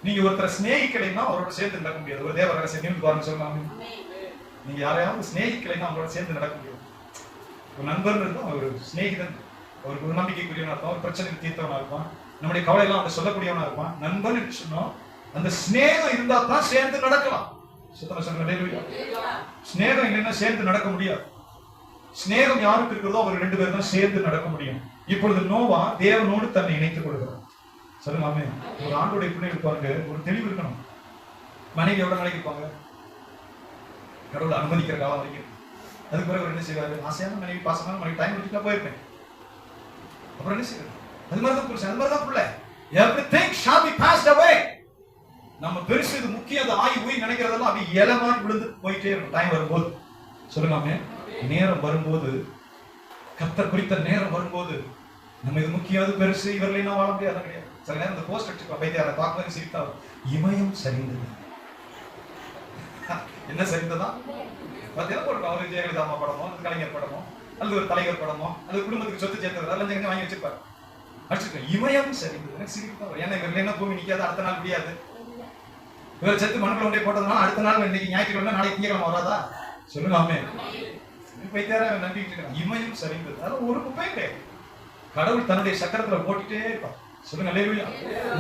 நீங்க ஒருத்தரை ஸ்நேகிக்கலைன்னா அவரோட சேர்ந்து நடக்க முடியாது. ஒரு தேவ ரகசியம் நிமிர்ந்து பாருங்க. சொல்லுங்க. நீங்க யாரையாவது ஸ்நேகிக்கலைன்னா அவரோட சேர்ந்து நடக்க முடியாது. ஒரு நண்பர் இருந்தா ஒரு ஸ்நேகிதன், அவருக்கு ஒரு நம்பிக்கைக்குரியவனா இருப்பான், ஒரு பிரச்சனைக்கு தீர்த்தவனா இருப்பான், நம்முடைய கவலையெல்லாம் அவன் சொல்லக்கூடியவனா இருப்பான். நண்பன் என்று சொன்னோம், அந்த ஸ்நேகம் இருந்தா தான் சேர்ந்து நடக்கலாம். சுத்தமா சொல்லுங்க. ஸ்நேகம் இல்லைன்னா சேர்ந்து நடக்க முடியாது. ஸ்நேகம் யாருக்கு இருக்கிறதோ அவர் ரெண்டு பேரும் தான் சேர்ந்து நடக்க முடியும். இப்பொழுது நோவா தேவனோடு தன்னை இணைத்துக் கொள்கிறார். சொல்லுங்க ஆமென். ஒரு ஆண்டோடைய பிள்ளைகள் பாருங்க, ஒரு தெளிவு இருக்கணும். மனைவி எவ்வளவு நாளைக்கு இருப்பாங்க? கடவுள் அனுமதிக்கிற காலம் வரைக்கும். அதுக்கு பிறகு என்ன செய்வாரு? ஆசையான மனைவி, பாசமான மனைவி, டைம் எடுத்துட்டா போயிருப்பேன். அப்புறம் என்ன செய்வாரு? அது மாதிரிதான் புருஷன், அது மாதிரிதான் பிள்ளை. Everything shall be passed away. நம்ம பெருசு இது முக்கியம், அது ஆயி ஊய் நினைக்கிறதெல்லாம் அப்படி இலமா விழுந்து போயிட்டே இருக்கும். டைம் வரும்போது சொல்லுங்க ஆமென். நேரம் வரும்போது, கர்த்தர் குறித்த நேரம் வரும்போது, நம்ம இது முக்கியம், அது பெருசு, இவர்களை நான் வாழ முடியாது கிடையாது. சில நேரம் இந்த போஸ்ட் அடிச்சு வைத்தியாரை பார்க்க சிரித்தா, இமயம் சரிந்தது. என்ன சரிந்ததா? பார்த்தீங்கன்னா ஒரு கவலை ஜெயலலிதா அம்மா படமோ, கலைஞர் படமோ, அல்லது ஒரு தலைவர் படமோ, அல்லது குடும்பத்துக்கு சொத்து சேர்த்தது, அதெல்லாம் எங்க வாங்கி வச்சிருப்பாரு. அடிச்சிருக்கேன், இமயம் சரிந்தது. சிரிப்பா. ஏன்னா இவர்கள் என்ன பூமி நிக்காது, அடுத்த நாள் முடியாது. இவர் செத்து மனுக்குள்ள ஒன்றே போட்டதுனால அடுத்த நாள் இன்னைக்கு ஞாயிற்றுக்கிழமை, நாளைக்கு திங்கக்கிழமை வராதா? சொல்லுங்க ஆமென். வைத்தியார நம்பிட்டு இருக்கான், இமயம் சரிந்தது. அதெல்லாம் ஒரு குப்பையும் கிடையாது. கடவுள் தன்னுடைய சக்கரத்துல போட்டுட்டே இருப்பான். சொல்லுங்க அல்லேலூயா.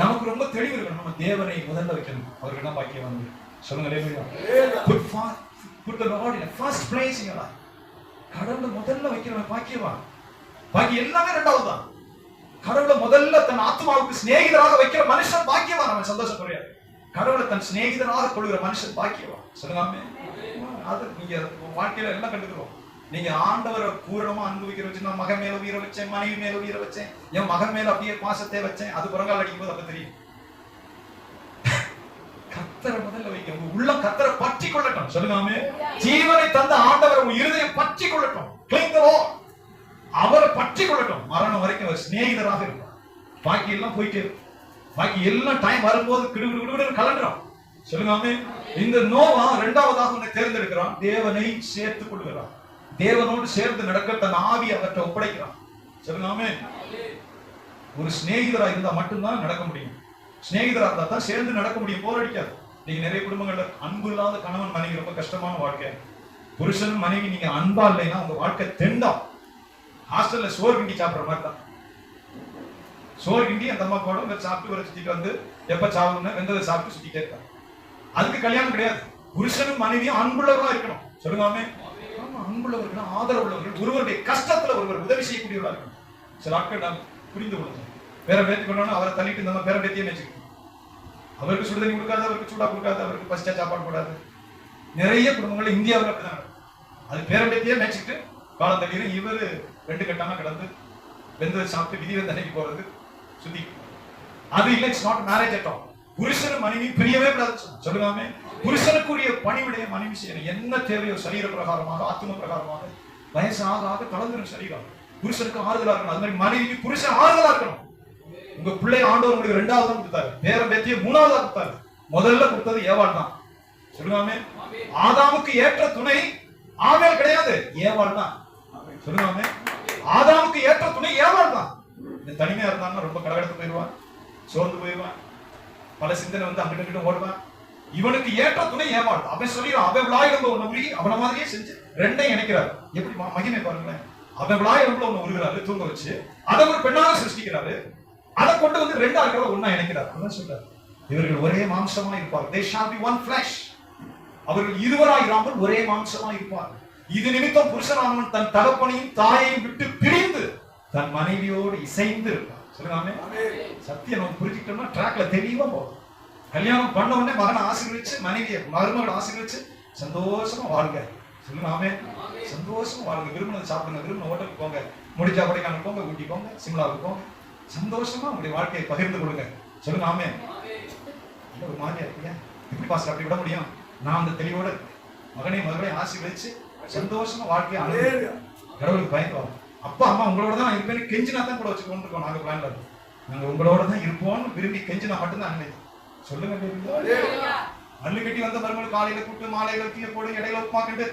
நமக்கு ரொம்ப தெளிவு இருக்கணும், நம்ம தேவனை முதல்ல வைக்கணும், அவருக்கு தான் பாக்கியம் வந்து. சொல்லுங்க அல்லேலூயா. Put the Lord in the first place in your life. கடவுளை முதல்ல வைக்கிறவன் பாக்கியவான். பாக்கி எல்லாமே இரண்டாவது தான். கடவுளை முதல்ல தன் ஆத்மாவுக்கு சிநேகிதராக வைக்கிற மனுஷன் பாக்கியவான், அவன் சந்தோஷப்படுறார். கடவுளை தன் சிநேகிதராக கொள்கிற மனுஷன் பாக்கியவான். சொல்லுங்க ஆமென். அது நீங்க வாழ்க்கையில எல்லாம் கண்டுக்கிறோம். நீங்க ஆண்டவரை பூரணமா அனுபவிக்கிற வச்சு, நான் மகன் மேல உயிரை வச்சேன், மனைவி மேல உயிரை வச்சேன், என் மகன் மேல அப்படியே பாசத்தை வச்சேன், அது புறங்கால் அடிக்கும் போது அப்ப தெரியும். கர்த்தரை முதல்ல வைக்க, உங்க உள்ளம் கர்த்தரை பற்றி கொள்ளட்டும். சொல்லுங்க ஆமென். ஜீவனை தந்த ஆண்டவரை உங்க இருதயம் பற்றி கொள்ளட்டும். Cling the Lord. அவரை பற்றி கொள்ளட்டும். மரணம் வரைக்கும் அவர் சிநேகிதராக இருப்பார். பாக்கி எல்லாம் போயிட்டே இருக்கும். பாக்கி எல்லாம் டைம் வரும்போது கிடுகிடு கலண்டுறோம். சொல்லுங்க ஆமென். இந்த நோவா இரண்டாவதாக உன்னை தேர்ந்தெடுக்கிறான், தேவனை சேர்த்துக் கொள்கிறான். தேவனோடு சேர்ந்து நடக்க தன் ஆவி அவற்றை ஒப்படைக்கிறான். சொல்லுங்க ஆமென். ஒரு சிநேகிதரா இருந்தா மட்டும்தான் நடக்க முடியும். சிநேகிதரா இருந்தா தான் சேர்ந்து நடக்க முடியும். போர் அடிக்காது. நீங்க நிறைய குடும்பங்கள்ல அன்பு இல்லாத கணவன் மனைவி ரொம்ப கஷ்டமான வாழ்க்கை. புருஷன் மனைவி நீங்க அன்பா இல்லைன்னா உங்க வாழ்க்கை தெண்டா. ஹாஸ்டல்ல சோறு கிண்டி சாப்பிடுற மாதிரி தான். சோறு கிண்டி அந்த அம்மா கூட சாப்பிட்டு வர சுத்திட்டு வந்து எப்ப சாப்பிடணும் வெந்ததை சாப்பிட்டு சுத்திட்டே இருக்காங்க. அதுக்கு கல்யாணம் கிடையாது. புருஷனும் மனைவியும் அன்புள்ளவர்களா இருக்கணும். சொல்லுங்க ஆமென். ஆமா, அன்புள்ளவர்கள், ஆதரவுள்ளவர்கள், ஒருவருடைய கஷ்டத்துல ஒருவர் உதவி செய்யக்கூடியவர்களா இருக்கணும். சில ஆட்கள் நாம் புரிந்து கொள்ளணும். பேர பேத்தி கொண்டாலும் அவரை தள்ளிட்டு இந்த பேர பேத்தியே நினைச்சுக்கணும். அவருக்கு சுடுதண்ணி கொடுக்காது, அவருக்கு சூடா கொடுக்காது, அவருக்கு பசிச்சா சாப்பாடு போடாது. நிறைய குடும்பங்கள் இந்தியாவில் அப்படிதான். அது பேர பேத்தியே நினைச்சுட்டு காலம் தள்ளிடும். இவரு 2 கட்டாம கிடந்து வெந்தது சாப்பிட்டு விதி தண்ணிக்கு போறது சுத்தி. அது இல்லை, it's not marriage at all. புருஷனும் மனைவி பிரியவே கூடாது. சொல்லுங்க. புருஷனுக்குரிய பணிவிடைய மனைவி செய்யணும். என்ன தேவையோ சரீர பிரகாரமாக, ஆத்ம பிரகாரமாக. வயசாக ஆக கலந்துரும் சரீரம். புருஷனுக்கு ஆறுதலா இருக்கணும். அது மாதிரி மனைவிக்கு புருஷன் ஆறுதலா இருக்கணும். உங்க பிள்ளை ஆண்டவர் உங்களுக்கு 2வது தான் கொடுத்தாரு, பேரன் பேத்திய 3வது கொடுத்தாரு. முதல்ல கொடுத்தது ஏவாள் தான். சொல்லுங்க. ஆதாமுக்கு ஏற்ற துணை ஆபேல் கிடையாது, ஏவாள் தான். சொல்லுங்க. ஆதாமுக்கு ஏற்ற துணை ஏவாள் தான். தனிமையா இருந்தான்னா ரொம்ப கடகடத்து போயிடுவான், சோர்ந்து போயிடுவான், பல சிந்தனை வந்து அங்கிட்ட ஓடுவான். இவனுக்கு ஏற்ற துணை ஏவாள். அவன் சொல்லிடுவான், அவன் விழாயிரம் ஒண்ணு உருகி அவனை மாதிரியே செஞ்சு 2ஐயும் இணைக்கிறார். எப்படி மகிமை பாருங்களேன். அவன் விழாயிரம் ஒண்ணு உருகிறாரு, தூங்க வச்சு அதை ஒரு பெண்ணாக சிருஷ்டிக்கிறாரு. அதை கொண்டு வந்து 2 ஆட்களை ஒண்ணா இணைக்கிறார். அதான் சொல்றாரு, இவர்கள் ஒரே மாம்சமா இருப்பார். They shall be one flesh. அவர்கள் இருவராயிராமல் ஒரே மாம்சமா இருப்பார். இது நிமித்தம் புருஷனானவன் தன் தகப்பனையும் தாயையும் விட்டு பிரிந்து தன் மனைவியோடு இசைந்து இருப்பார். சொல்லுங்க. சத்தியம் நம்ம புரிஞ்சுக்கிட்டோம்னா ட்ராக்ல தெளிவா போகும். கல்யாணம் பண்ண உடனே மகனை ஆசீர்வதிச்சு, மனைவியை மருமகளை ஆசீர்வதிச்சு சந்தோஷமா வாழுங்க. சொல்லுங்க. சந்தோஷமா வாழுங்க. விரும்பினது சாப்பிடுங்க, விரும்பின ஹோட்டலுக்கு போங்க, முடிஞ்சா கொடைக்கானல் போங்க, ஊட்டி போங்க, சிம்லாவுக்கு போங்க. சந்தோஷமா உங்களுடைய வாழ்க்கையை பகிர்ந்து கொடுங்க. சொல்லுங்க. ஆமென். ஒரு மாதிரியா இருக்கியா, எப்படி பாஸ்டர் அப்படி விட முடியும்? நான் அந்த தெளிவோட மகனை மகளை ஆசீர்வதிச்சு சந்தோஷமா வாழ்க்கையை அனுபவி. கடவுளுக்கு பயந்து வரும். அப்பா அம்மா உங்களோட தான் நான் இருப்பேன்னு கெஞ்சினா தான் கூட வச்சுக்கொண்டு இருக்கோம். நாங்க பிளான்ல இருக்கோம், நாங்க உங்களோட தான் இருப்போம்னு விரும்பி கெஞ்சினா மட்டும்தான் அன்னை. சொல்லுங்க. மல்லு கட்டி வந்த மருமகள் காலையில கூட்டு, மாலையில கீழே போடு, இடையில உப்பாக்கிட்டு,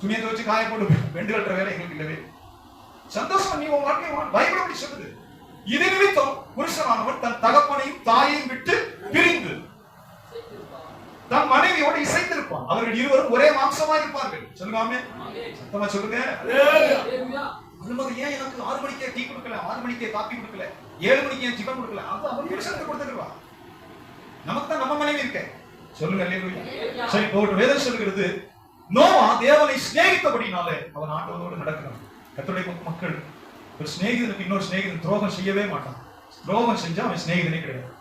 துணியை துவச்சு காய போடு, வெண்டு கட்டுற வேலை எங்களுக்கு இல்லவே. சந்தோஷம். நீ உன் வாழ்க்கை பைபிள் அப்படி சொல்லுது. இது நிமித்தம் புருஷனானவன் தன் தகப்பனையும் தாயையும் விட்டு பிரிந்து தன் மனைவியோடு இசைந்திருப்பான். அவர்கள் இருவரும் ஒரே மாம்சமா இருப்பார்கள். சொல்லுங்க. சத்தமா சொல்லுங்க. ஏன் எனக்கு 6 மணிக்கே டீ கொடுக்கல, 6 மணிக்கே காபி கொடுக்கல, 7 மணிக்கு ஏன் சிக்கன் கொடுக்கல? அது அவன் புருஷனுக்கு கொடுத்துருவா. நமக்கு தான் நம்ம மனைவி இருக்க. சொல்லுங்க. சரி, போட்டு வேதம் சொல்லுகிறது, நோவா தேவனை சிநேகித்தபடினாலே அவன் ஆண்டவரோடு நடக்கிறான். கர்த்தருடைய மக்கள், ஒரு சிநேகிதனுக்கு இன்னொரு சிநேகிதன் துரோகம் செய்யவே மாட்டான். துரோகம் செஞ்சா அவன் சிநேகிதனே கிடையாது.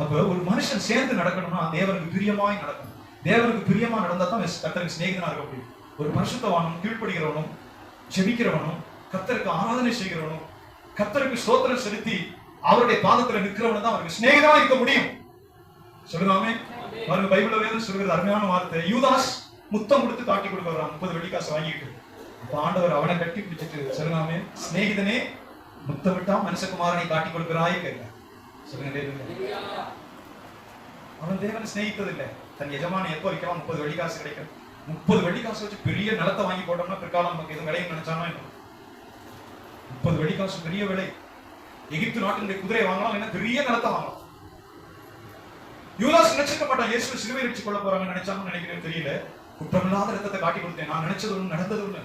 அப்ப ஒரு மனுஷன் சேர்ந்து நடக்கணும்னா தேவனுக்கு பிரியமாய் நடக்கணும். தேவனுக்கு பிரியமா நடந்தா தான் கர்த்தருக்கு சிநேகிதனா இருக்க முடியும். ஒரு பரிசுத்தவானும், கீழ்ப்படுகிறவனும், ஜெபிக்கிறவனும், கர்த்தருக்கு ஆராதனை செய்கிறவனும், கர்த்தருக்கு ஸ்தோத்திரம் செலுத்தி அவருடைய பாதத்துல நிற்கிறவனும் தான் அவருக்கு சிநேகிதனா இருக்க முடியும். சொல்லுங்க. பாருங்க, பைபிள்ல வேதம் சொல்கிறது அருமையான வார்த்தை. யூதாஸ் முத்தம் கொடுத்து காட்டி கொடுக்க வரான், 30 வெள்ளிக்காசு வாங்கிட்டு. ஆண்டவர் அவனை கட்டி பிடிச்சிட்டு, சொல்லுங்க, சிநேகிதனே முத்தமிட்டா மனுஷகுமாரனை காட்டி கொடுக்கிறாயே கேட்க. சொல்லுங்க. அவன் தேவனை சிநேகித்ததில்லை. தன் எஜமான எப்போ வைக்கலாம்? 30 வெள்ளிக்காசு கிடைக்கும். 30 வெள்ளிக்காசு வச்சு பெரிய நிலத்தை வாங்கி போட்டோம்னா பிற்காலம் நமக்கு எதுவும் விலைன்னு நினைச்சானோ என்ன? 30 வெள்ளிக்காசு பெரிய விலை. எகிப்து நாட்டினுடைய குதிரை வாங்கலாம், என்ன பெரிய நிலத்தை வாங்கலாம். யூதாஸ் நினைச்சிருக்க மாட்டான் இயேசுவை சிலுவையில் வச்சு கொள்ள போறாங்கன்னு நினைச்சாலும் நினைக்கிறேன் தெரியல. குற்றமில்லாத ரத்தத்தை காட்டி கொடுத்தேன், நான் நினைச்சது ஒண்ணு நடந்தது ஒண்ணு.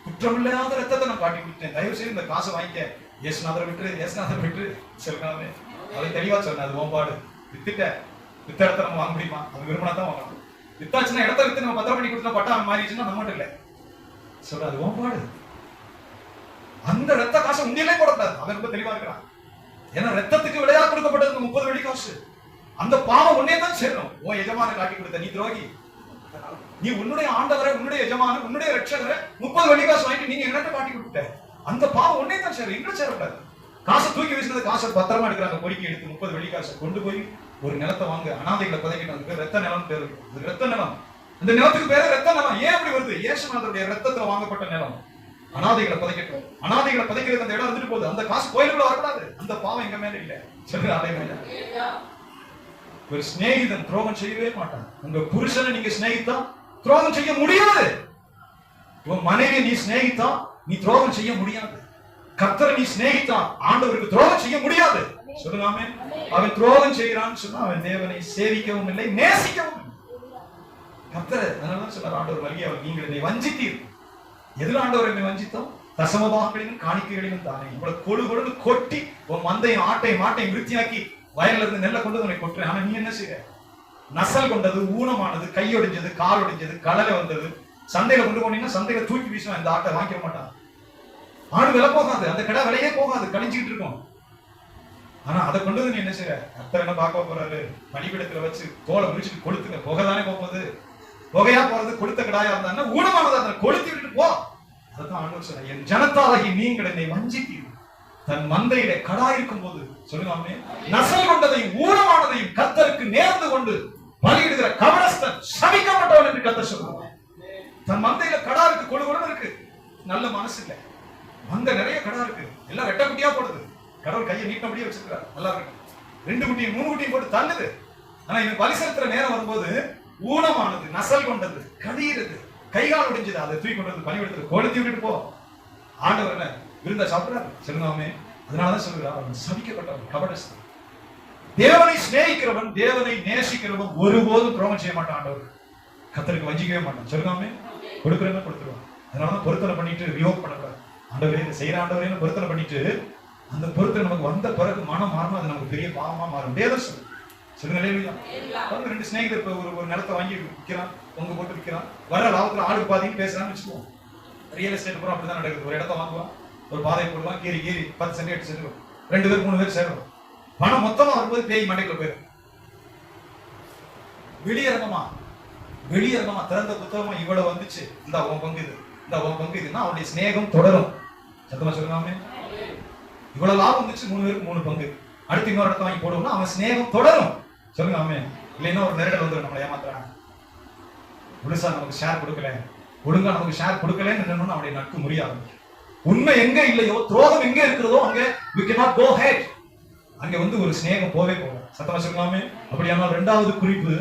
குற்றமில்லாத ரத்தத்தை நான் காட்டி கொடுத்தேன், தயவு செய்து இந்த காசை வாங்கிக்க, இயேசுநாதரை விட்டு, இயேசுநாதரை விட்டு சொல்றாங்க. அதை தெளிவா சொன்னேன். அது ஓம்பாடு. வித்த இடத்த நம்ம வாங்க முடியுமா? அது விரும்பினா தான் வாங்கணும். வித்தாச்சுன்னா இடத்த வித்து நம்ம பத்திரம் பண்ணி கொடுத்தா பட்டா மாறிடுச்சுன்னா நம்மகிட்ட இல்லை. சொல்ற அது ஓம்பாடு. அந்த ரத்த காசை உண்டியிலே போடக்கூடாது. அவன் ரொம்ப தெளிவா இருக்கிறான். ஏன்னா ரத்தத்துக்கு விலையா கொடுக்கப்பட்டது 30 வெள்ளிக்காசு. அந்த பாவம் உன்னே தான் சேரணும். உன் எஜமான காட்டி கொடுத்த நீ துரோகி. நீ உன்னுடைய ஆண்டவரை, உன்னுடைய எஜமான, உன்னுடைய ரட்சகரை 30 வெள்ளிக்காசு வாங்கிட்டு நீங்க என்னட்ட காட்டி கொடுத்த அந்த பாவம் உன்னே தான் சேரும், எங்க சேரக்கூடாது. காசை தூக்கி வீசினது, காசை பத்திரமா எடுக்கிறாங்க, பொறுக்கி எடுத்து 30 வெள்ளிக்காசை கொண்டு போய் ஒரு நிலத்தை வாங்க, அனாதைகளை பதக்கிட்டு ரத்த நிலம் பேரு. ரத்த நிலம், அந்த நிலத்துக்கு பேரு ரத்த நிலம். ஏன் அப்படி வருது? இயேசுநாதருடைய ரத்தத்துல வாங்கப்பட்ட நிலம். அனாதைகளை பதைக்கட்டும். அனாதைகளை பதைக்கிறது அந்த இடம் வந்துட்டு போகுது. அந்த காசு கோயிலுக்குள்ள வரக்கூடாது. அந்த பாவம் எங்க மேல இல்ல. சொல்ற அதே மேல ஒரு சிநேகிதன் துரோகம் செய்யவே மாட்டான். உங்க புருஷனை நீங்க சிநேகித்தா துரோகம் செய்ய முடியாது. உன் மனைவியை நீ சிநேகித்தா நீ துரோகம் செய்ய முடியாது. கர்த்தரை நீ சிநேகித்தா ஆண்டவருக்கு துரோகம் செய்ய முடியாது. சொல்லுங்க. அவன் துரோகம் செய்யறான்னு சொன்னா அவன் தேவனை சேவிக்கவும் இல்லை, நேசிக்கவும் இல்லை. கர்த்தரை அதனாலதான் சொல்றார் ஆண்டவர் வழியை அவர் நீங்கள் என்னை வஞ்சித்தீர். எதுல ஆண்டவர் என்னை வஞ்சித்தோம்? தசமபாகங்களிலும் காணிக்கைகளிலும் தானே. இவ்வளவு கொடு கொடுன்னு கொட்டி உன் மந்தையும் ஆட்டையும் மாட்டையும் விருத்தியாக்கி வயல்ல இருந்து நெல்லை கொண்டு உன்னை கொட்டுறேன். ஆனா நீ என்ன செய்ய? நசல் கொண்டது, ஊனமானது, கையொடிஞ்சது, கால் ஒடிஞ்சது, கலலை வந்தது. சந்தையில கொண்டு போனீங்கன்னா சந்தையில தூக்கி வீசுவான், இந்த ஆட்டை வாங்கிக்க மாட்டான். ஆடு விலை போகாது, அந்த கடை விலையே போகாது, கழிஞ்சுக்கிட்டு இருக்கும். ஆனா அதை கொண்டு வந்து நீ என்ன செய்ய, கர்த்தர் என்ன பார்க்க போறாரு, பலிபீடத்துல வச்சு தோலை முடிச்சுட்டு கொளுத்துங்க. புகைதானே போகுது, புகையா போறது. கொளுத்த கடாயா இருந்தா ஊனமானதா இருந்தா கொளுத்தி விட்டு போ. அதான் ஆண்டவர் சொல்ற, என் ஜனத்தாகி நீங்கள் என்னை வஞ்சித்தீர்கள். தன் மந்தையில கடா இருக்கும் போது சொல்லுங்க, நசல் கொண்டதையும் ஊனமானதையும் கர்த்தருக்கு நேர்ந்து கொண்டு பலியிடுகிற கபடஸ்தன் சபிக்கப்பட்டவன் என்று கர்த்தர் சொல்றாங்க. தன் மந்தையில கடா இருக்கு, கொடு இருக்கு, நல்ல மனசு இல்லை. மந்தை நிறைய கடா இருக்கு, எல்லாம் வெட்ட குட்டியா போடுது. கடவுள் கையை நீட்டபடியே வச்சிருக்காரு, நல்லா இருக்கு. 2 குட்டியும் 3 குட்டியும் போட்டு தள்ளுது. ஆனா இவன் பலி செலுத்துற நேரம் வரும்போது ஊனமானது, நசல் கொண்டது, கடியிறது, கைகால் உடைஞ்சது, அதை தூக்கி கொண்டு வந்து பலியிடத்துல கொளுத்தி விட்டுட்டு போ. ஆண்டவர் என்ன விருந்தா சாப்பிடுறாரு சொல்லுங்க. அதனாலதான் சொல்லுகிறார், அவன் சபிக்கப்பட்டவன், கபடஸ்தன். தேவனை சிநேகிக்கிறவன், தேவனை நேசிக்கிறவன் ஒருபோதும் துரோகம் செய்ய மாட்டான். ஆண்டவர் கர்த்தருக்கு வஞ்சிக்கவே மாட்டான். சொல்லுங்க, கொடுக்குறவங்க கொடுத்துருவான். அதனாலதான் பொருத்தனை பண்ணிட்டு ரியோக் பண்ணக்கூடாது. ஆண்டவரே இதை செய்யற ஆண்டவரேன்னு பொருத்தனை பண்ணிட்டு அந்த பொருத்தனை நமக்கு வந்த பிறகு மனம் மாறணும், அது நமக்கு பெரிய பாவமா மாறும். வேதம் சொல்லுங்க. 2 சிநேகிதர் இப்ப ஒரு நிலத்தை வாங்கி விற்கிறான், பொங்க போட்டு விற்கிறான். வர லாபத்துல ஆடு பாதின்னு பேசுறான்னு வச்சுக்குவோம். ரியல் எஸ்டேட் பூரா அப்படிதான் நடக்குது. ஒரு இடத்த வாங்குவான், ஒரு பாதை போடுவான், கீறி 10 சென்ட் 8 சென்ட் 2 பேர் 3 பேர் சேரும். பணம் மொத்தமா வரும்போது பேய் மண்டைக்குள்ள போயிடும். வெளியரங்கமா திறந்த புத்தகமா இவ்வளவு வந்துச்சு, இந்த உன் பங்கு இது, இந்த உன் பங்கு இதுன்னா அவனுடைய சிநேகம் தொடரும். சத்தமா சொல்லுங்க. இவ்வளவு லாபம் வந்துச்சு, 3 பேருக்கு 3 பங்கு. அடுத்து இன்னொரு இடத்த வாங்கி போடுவோம்னா அவன் சிநேகம் தொடரும். சொல்லுங்க. இல்லைன்னா ஒரு நெருடல் வந்துடும், நம்மளை ஏமாத்துறாங்க. முழுசா நமக்கு ஷேர் கொடுக்கல, ஒழுங்கா நமக்கு ஷேர் கொடுக்கலன்னு என்னன்னு அவனுடைய நட்பு முறிய ஆரம்பிக்கும். உண்மை எங்க இல்லையோ, துரோகம் எங்க இருக்கிறதோ அங்க we cannot go ahead. அங்க வந்து ஒரு சிநேகம் போவே போகும். சத்தமா சொல்லுங்க. அப்படியானால் 2வது குறிப்பு,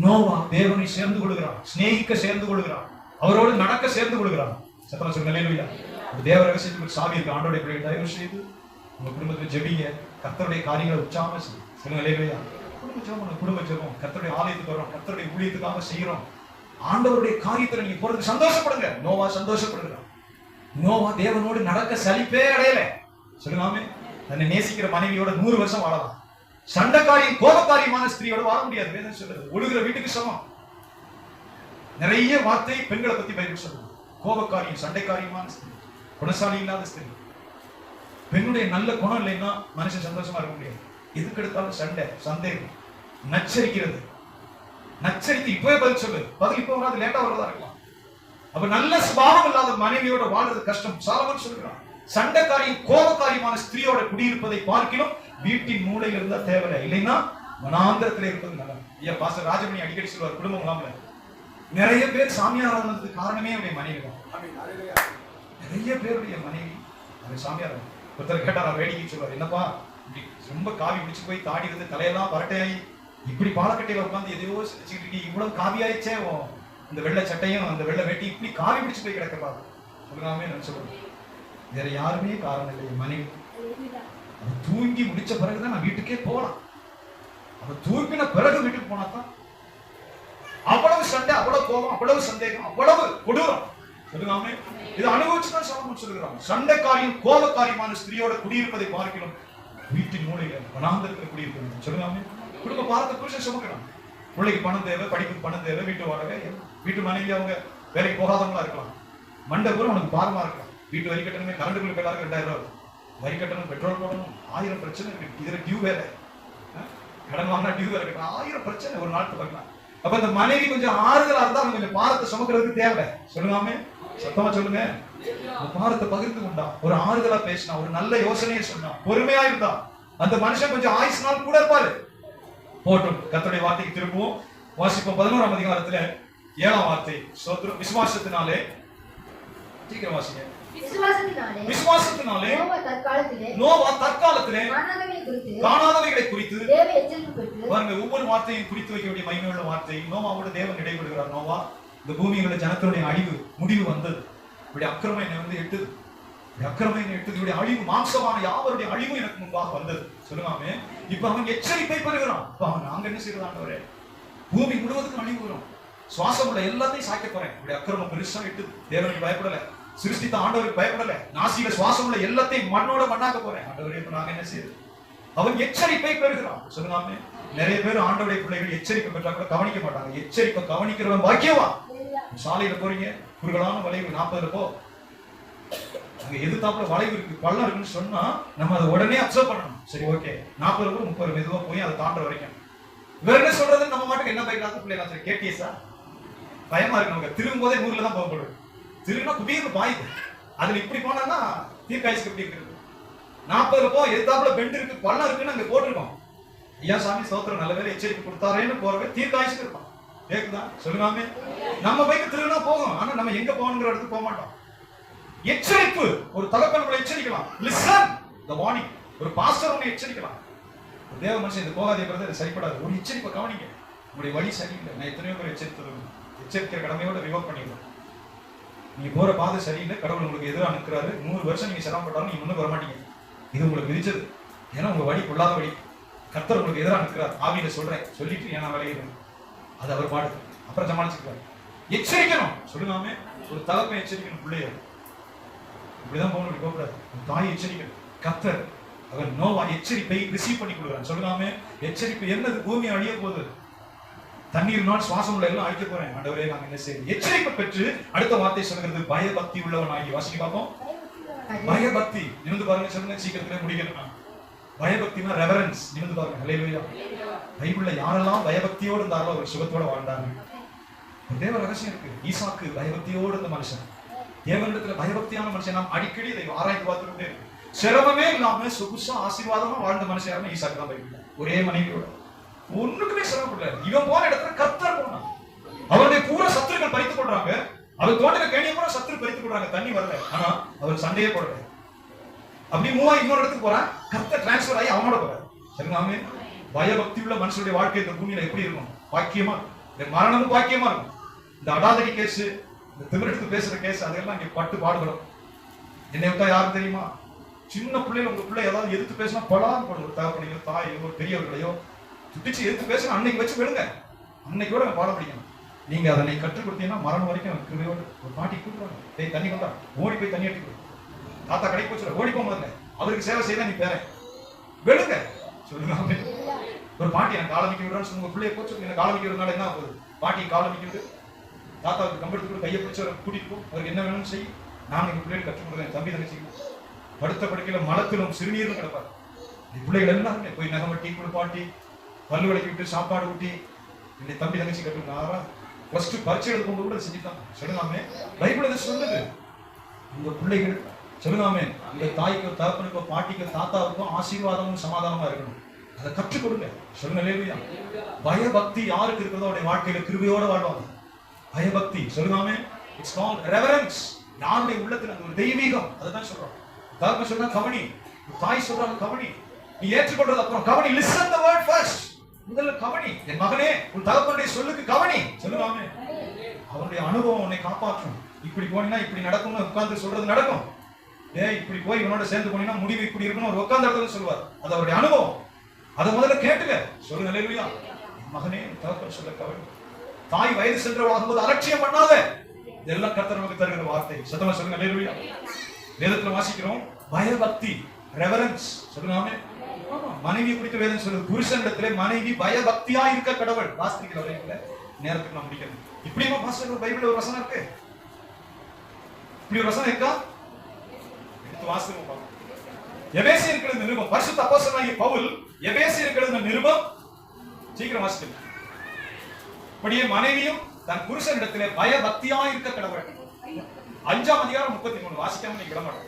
நோவா தேவனை சேர்ந்து கொள்கிறான், சிநேகிக்க சேர்ந்து கொள்கிறான், அவரோடு நடக்க சேர்ந்து கொள்கிறான். சத்தமா சொல்லுங்க. அல்லேலூயா. தேவ ரகசியத்துக்கு சாவி இருக்கு. ஆண்டவருடைய பிள்ளைகளை தயவு செய்து உங்க குடும்பத்தில் ஜெபிங்க, கர்த்தருடைய காரியங்களை உற்சாகமா சொல்லுங்க. அல்லேலூயா. குடும்ப ஜெபம், கர்த்தருடைய ஆலயத்துக்கு வரோம், கர்த்தருடைய ஊழியத்துக்காக செய்யறோம். ஆண்டவருடைய காரியத்துல நீங்க போறது சந்தோஷப்படுங்க. நோவா சந்தோஷப்படுகிறான். நோவா தேவனோடு நடக்க சலிப்பே அடையல. சொல்லுங்க. தன்னை நேசிக்கிற மனைவியோட 100 வருஷம் வாழலாம். சண்டைக்காரியும் கோபக்காரியமான ஸ்திரீயோட வாழ முடியாது. வேதம் சொல்லுது, ஒழுகிற வீட்டுக்கு சமம். நிறைய வார்த்தை பெண்களை பத்தி பைபிள் சொல்லுது. கோபக்காரியும் சண்டைக்காரியமான ஸ்திரீ, குணசாலி இல்லாத ஸ்திரீ. பெண்ணுடைய நல்ல குணம் இல்லைன்னா மனுஷன் சந்தோஷமா இருக்க முடியாது. எதுக்கு எடுத்தாலும் சண்டை, சந்தேகம், நச்சரிக்கிறது. நச்சரித்து இப்பவே பதில் சொல்லு, பதில் இப்ப வராது, லேட்டா வரதா இருக்கலாம். அப்ப நல்ல சுபாவம் இல்லாத மனைவியோட வாழ்றது கஷ்டம். சாலமன் சொல்கிறான், சண்டைக்காரியும் கோபக்காரியமான ஸ்திரீயோட குடியிருப்பதை பார்க்கிலும் வீட்டின் மூலையில் இருந்தா தேவையில்லை, இல்லைன்னா வனாந்திரத்துல இருப்பது நல்லது. ஐயா பாஸ்டர் ராஜமணி அடிக்கடி சொல்வார், குடும்பம் இல்லாமல நிறைய பேர் சாமியார் ஆனதுக்கு காரணமே அவருடைய மனைவி தான். நிறைய பேருடைய மனைவி அவர் சாமியார். ஒருத்தர் கேட்டார், வேடிக்கை சொல்வார், என்னப்பா இப்படி ரொம்ப காவி பிடிச்சு போய் தாடி வந்து தலையெல்லாம் பரட்டையாகி இப்படி பாலக்கட்டையில உட்காந்து எதையோ செஞ்சுக்கிட்டு இருக்கீங்க, இவ்வளவு காவி ஆயிடுச்சே, இந்த வெள்ளை சட்டையும் அந்த வெள்ளை வேட்டி இப்படி காவி பிடிச்சு போய் கிடக்கப்பா சொல்லுங்காமே நினைச்சு. வேற யாருமே காரணம் இல்லை, மனைவி. அவன் தூங்கி முடிச்ச பிறகுதான் நான் வீட்டுக்கே போகலாம். அவன் தூங்கின பிறகு வீட்டுக்கு போனாதான் அவ்வளவு சண்டை, அவ்வளவு கோபம், அவ்வளவு சந்தேகம், அவ்வளவு கொடூரம். சொல்லுங்காமே இதை அனுபவிச்சுதான் சாலமோன் சொல்லுகிறான், சண்டைக்காரியும் கோபக்காரியமான ஸ்திரீயோட குடியிருப்பதை பார்க்கிறோம் வீட்டின் மூலையில வனாந்திரத்தில் குடியிருப்பது. சொல்லுங்காமே குடும்ப பாரத புருஷன் சுமக்கிறான். பிள்ளைக்கு பணம் தேவை, படிப்புக்கு பணம் தேவை, வீட்டு வாடகை, வீட்டு மனைவி அவங்க வேலைக்கு போகாதவங்களா இருக்கலாம், மண்டை பூரா உனக்கு பாரமா இருக்கலாம். வீட்டு வரி கட்டணமே, கரண்ட் பில் எல்லாருக்கும் 2000 ரூபாய் வரி கட்டணம், பெட்ரோல் போடணும், 1000 பிரச்சனை இருக்கு. இதுல டியூ வேற, கடன் வாங்கினா டியூ வேற கட்டணும், 1000 பிரச்சனை ஒரு நாட்டு பார்க்கலாம். அப்ப இந்த மனைவி கொஞ்சம் ஆறுதலா இருந்தா அவங்க கொஞ்சம் பாரத்தை சுமக்கிறதுக்கு தேவை. சொல்லுங்காமே, சத்தமா சொல்லுங்க. பாரத்தை பகிர்ந்து கொண்டா, ஒரு ஆறுதலா பேசினா, ஒரு நல்ல யோசனையை சொன்னா, பொறுமையா இருந்தா அந்த மனுஷன் கொஞ்சம் ஆயுசு நாள் கூட இருப்பாரு. போட்டும் கர்த்தருடைய வார்த்தைக்கு திரும்புவோம். வாசிப்போம் 11ஆம் அதிகாரத்துல 7ஆம் வார்த்தை. ஸ்தோத்திரம். விசுவாசத்தினாலே, சீக்கிரம் வாசிங்க. விசுவாசத்தினாலே நோவா தற்காலத்திலே காணாதவைகளை குறித்து பாருங்க, ஒவ்வொரு வார்த்தையும் குறித்து வைக்க வேண்டிய மகிமையுள்ள வார்த்தை. நோவாவோட தேவன் இடைபடுகிறார். நோவா, இந்த பூமியோட ஜனத்தினுடைய அழிவு முடிவு வந்தது, இப்படி அக்கிரமம் என்னை வந்து எட்டுது, அக்கிரமம் என்னை எட்டுது, இப்படி அழிவு, மாம்சமான யாவருடைய அழிவு எனக்கு முன்பாக வந்தது. சொல்லுவாமே, இப்ப அவன் எச்சரிப்பை பெறுகிறான். இப்ப அவன் நாங்க என்ன செய்யறாண்டவரே, பூமி முழுவதுக்கும் அழிவு வரும், சுவாசம் உள்ள எல்லாத்தையும் சாய்க்க போறேன். இப்படி அக்கிரமம் பெருசா எட்டுது. தேவனுக்கு பயப்படல, சிருஷ்டித்த ஆண்டவருக்கு பயப்படல, நாசியில சுவாசம் உள்ள எல்லாத்தையும் மண்ணோட மண்ணாக்க போறேன். ஆண்டவரே இப்ப நாங்க என்ன செய்யுது? அவன் எச்சரிப்பை பெறுகிறான். சொல்லுங்க. நிறைய பேர் ஆண்டவருடைய பிள்ளைகள் எச்சரிப்பை பெற்றா கூட கவனிக்க மாட்டாங்க. எச்சரிப்பை கவனிக்கிறவன் பாக்கியவான். சாலையில போறீங்க, குறுகலான வளைவு 40 போ, அங்க எதிர்த்தாப்புல வளைவு இருக்கு, பள்ளம் இருக்குன்னு சொன்னா நம்ம அதை உடனே அப்சர்வ் பண்ணணும். சரி, ஓகே, 40 30 மெதுவா போய் அதை தாண்ட வரைக்கும் வேற என்ன சொல்றது? நம்ம மாட்டுக்கு என்ன பைக் ஆத்து பிள்ளைங்க சரி கேட்டியஸா பயமா இருக்கு. நமக்கு திரும்பும் போதே 100ல தான் போகப்படுது. திரும்பினா குபீர்னு பாயுது. அதுல இப்படி போனா தீர்க்காய்ச்சி எப்படி இருக்குது? 40 போ, எதிர்த்தாப்புல பெண்ட் இருக்கு, பள்ளம் இருக்குன்னு அங்க போட்டிருக்கோம். ஐயா சாமி ஸ்தோத்திரம், நல்ல வேலை எச்சரிக்கை கொடுத்தாரேன்னு போறவே தீர்க்காய்ச்சி இருப்பான். கேக்குதா? சொல்லுங்க. நம்ம பைக்கு திருவினா போகும், ஆனா நம்ம எங்க போகணுங்கிற இடத்துக்கு போக மாட்டோம். எச்சரிப்பு. ஒரு தகப்பன் உங்களை எச்சரிக்கலாம். லிசன் தி வார்னிங். ஒரு பாஸ்டர் உங்களை எச்சரிக்கலாம். ஒரு தேவ மனுஷன் இது போகாதே பிரதர், சரிப்படாது. ஒரு எச்சரிப்பை கவனிங்க. உங்களுடைய வழி சரியில்லை. நான் எத்தனையோ பேர் எச்சரிக்கிற கடமையோட ரிவர்ட் பண்ணிடுறோம். நீங்க போற பாதை சரியில்லை, கடவுள் உங்களுக்கு எதிராக நிற்கிறாரு, 100 வருஷம் நீங்க சிரமப்பட்டாலும் நீங்க முன்னுக்கு வர மாட்டீங்க. இது உங்களுக்கு விதிச்சது. ஏன்னா உங்க வழி கொள்ளாத வழி. கர்த்தர் உங்களுக்கு எதிராக நிற்கிறார். ஆவியில சொல்றேன், சொல்லிட்டு ஏன்னா விளையிடும், அது அவர் பாடு, அப்புறம் சமாளிச்சுக்கிறார். எச்சரிக்கணும். சொல்லுங்க. ஒரு தகப்பன் எச்சரிக்கணும் பிள்ளைய. இப்படிதான் போகணும், இப்படி போகக்கூடாது. தாய் எச்சரிக்கணும். கர்த்தர் அவர் நோவா எச்சரிப்பை ரிசீவ் பண்ணி கொடுக்குறான். சொல்லுங்க. எச்சரிப்பு என்னது? பூமி அழிய போகுது, தண்ணீர் நாள் சுவாசம் உள்ள எல்லாம் அழிக்க போறேன். ஆண்டவரே நாங்க என்ன செய்யணும்? எச்சரிப்பை பெற்று அடுத்த வார்த்தை சொல்கிறது பயபக்தி உள்ளவன் ஆகி. வாசிக்க பார்ப்போம். பயபக்தி நிமிந்து பாருங்க. சொல்லுங்க, சீக்கிரத்திலே முடிக்கணும். பயபக்தினா ரெவரன்ஸ். நிமிந்து பாருங்க. ஹல்லேலூயா. பைபிள்ல யாரெல்லாம் பயபக்தியோடு இருந்தாரோ அவர் சுகத்தோட வாழ்ந்தாங்க. தேவ ரகசியம் இருக்கு. ஈசாக்கு பயபக்தியோடு இருந்த மனுஷன், தேவனிடத்துல பயபக்தியான மனுஷன். நாம் அடிக்கடி இதை ஆராய்ந்து பார்த்துக்கிட்டே இருக்கு. சிரமமே இல்லாம சொகுசா ஆசீர்வாதமா வாழ்ந்த மனுஷன் யாருன்னா ஈசாக்கு தான். பைபிள்ல ஒரே மனைவியோட ஒண்ணுக்குமே சிரமப்படல. இவன் போன இடத்துல கர்த்தர் போனான். அவருடைய பூரா சத்துருக்கள் பறித்துக் கொள்றாங்க. அவர் தோட்டத்தை கேணிய பூரா சத்துரு பறித்துக் கொள்றாங்க. தண்ணி வரல, ஆனா அவர் சண்டையே போடல. அப்படி மூவா இன்னொரு இடத்துக்கு போறான். கர்த்தர் டிரான்ஸ்பர் ஆகி அவனோட போறாரு. சரிங்க. பயபக்தி உள்ள மனுஷனுடைய வாழ்க்கை இந்த பூமியில எப்படி இருக்கும்? பாக்கியமா. இந்த மரணமும் பாக்கியமா இருக்கும். இந்த அடாதடி கேஸ், இந்த திமிரெடுத்து பேசுற கேஸ், அதெல்லாம் இங்க பட்டு பாடுபடும். என்னை விட்டா யாரும் தெரியுமா? சின்ன பிள்ளைல உங்க பிள்ளை ஏதாவது எதிர்த்து பேசினா பலான்னு போடும். ஒரு தகப்பனையோ தாயோ ஒரு பெரியவர்களையோ துடிச்சு எதிர்த்து பேசணும். அன்னைக்கு வச்சு விடுங்க. அன்னைக்கு கூட பாடம் படிக்கணும். நீங்க அதனை கற்றுக் கொடுத்தீங்கன்னா மரணம் வரைக்கும் கிருபையோடு. ஒரு பாட்டி கூப்பிடுவாங்க, டேய் தண்ணி கொண்டா, ஓடி போய் தண்ணி எடுத்து கொடு. தாத்தா கடைக்கு போச்சு, ஓடி போகும்போது அவருக்கு சேவை செய்ய நீ பேர விடுங்க. சொல்லுங்க. ஒரு பாட்டி எனக்கு காலமிக்க விடுறான்னு உங்க பிள்ளைய போச்சு, எனக்கு காலமிக்க விடுறதுனால என்ன ஆகுது? பாட்டி காலமிக்கிறது, தாத்தாவுக்கு கம்பெடுத்து கூட கையை பிடிச்சி அவரை கூட்டிட்டு போ, அவருக்கு என்ன வேணும்னு செய்யும். நான் எங்க பிள்ளைகள் கற்றுக் கொடுக்குறேன். தம்பி தங்கச்சி படுத்த படுக்கையில மலத்திலும் சிறுநீரும் கிடப்பாரு. பிள்ளைகள் எல்லாருமே போய் நகமட்டி குளிப்பாட்டி பல்லு விளக்கி விட்டு சாப்பாடு ஊட்டி என்னை தம்பி தங்கச்சி கற்றுக்கிட்டாரா. ஃபர்ஸ்ட் பரிச்சை எழுத கொண்டு கூட செஞ்சுட்டாங்க. சொல்லுங்க. பைபிள் இதை சொல்லுது. உங்க பிள்ளைகள் சொல்லுங்க, இந்த தாய்க்கோ தகப்பனுக்கோ பாட்டிக்கோ தாத்தாவுக்கும் ஆசீர்வாதமும் சமாதானமா இருக்கணும். அதை கற்றுக் கொடுங்க. சொல்லுங்க. பயபக்தி யாருக்கு இருக்கிறதோ அவருடைய வாழ்க்கையில கிருபையோட வாழ்வாங்க. பயபக்தி சொல்லுங்க. It's called reverence. யாருடைய உள்ளத்துல அந்த ஒரு தெய்வீகம், அதுதான் சொல்றோம். தகப்பன் சொன்னா கவனி, தாய் சொல்றாங்க கவனி, நீ ஏற்றுக்கொள்றது அப்புறம் கவனி. லிசன் தி வேர்ட் ஃபர்ஸ்ட். முதல்ல கவனி. என் மகனே, உன் தகப்பனுடைய சொல்லுக்கு கவனி. சொல்லுங்க. அவருடைய அனுபவம் உன்னை காப்பாற்றும். இப்படி போனீங்கன்னா இப்படி நடக்கும்னு உட்கார்ந்து சொல்றது நடக்கும். இப்படி போய் இவனோட சேர்ந்து போனீங்கன்னா முடிவு இப்படி இருக்குன்னு ஒரு உட்கார்ந்த இடத்துல சொல்லுவார். அது அவருடைய அனுபவம். அதை முதல்ல கேட்டுக்க. சொல்லுங்க. ஹல்லேலூயா. மகனே, தகப்பன் சொல்ல கவனி. தாய் வயது சென்றவளாகும் போது அலட்சியம் பண்ணாத. இதெல்லாம் கர்த்தர் நமக்கு தருகிற வார்த்தை. சத்தமா சொல்லுங்க. ஹல்லேலூயா. வேதத்துல வாசிக்கிறோம் பயபக்தி, ரெவரன்ஸ். சொல்லுங்க. மனைவி குறித்து வேதம் சொல்லுது, புருஷனிடத்திலே மனைவி பயபக்தியா இருக்க கடவுள். வாசிக்கிற வரையில நேரத்துக்கு நான் முடிக்கணும். இப்படிமா பாஸ்டர் பைபிள்ல ஒரு வசனம் இருக்கு. இப்படி ஒரு வசனம் இருக்கா? எடுத்து வாசிங்க பாருங்க. எபேசியருக்கு எழுதின நிருபம், பரிசுத்த அப்போஸ்தலனாகிய பவுல் எபேசியருக்கு எழுதின நிருபம், சீக்கிரம் வாசிங்க. அப்படியே மனைவியும் தன் புருஷனிடத்திலே பயபக்தியா இருக்க கடவுள். 5ஆம் அதிகாரம் 33. வாசிக்காம நீங்க விட மாட்டோம்.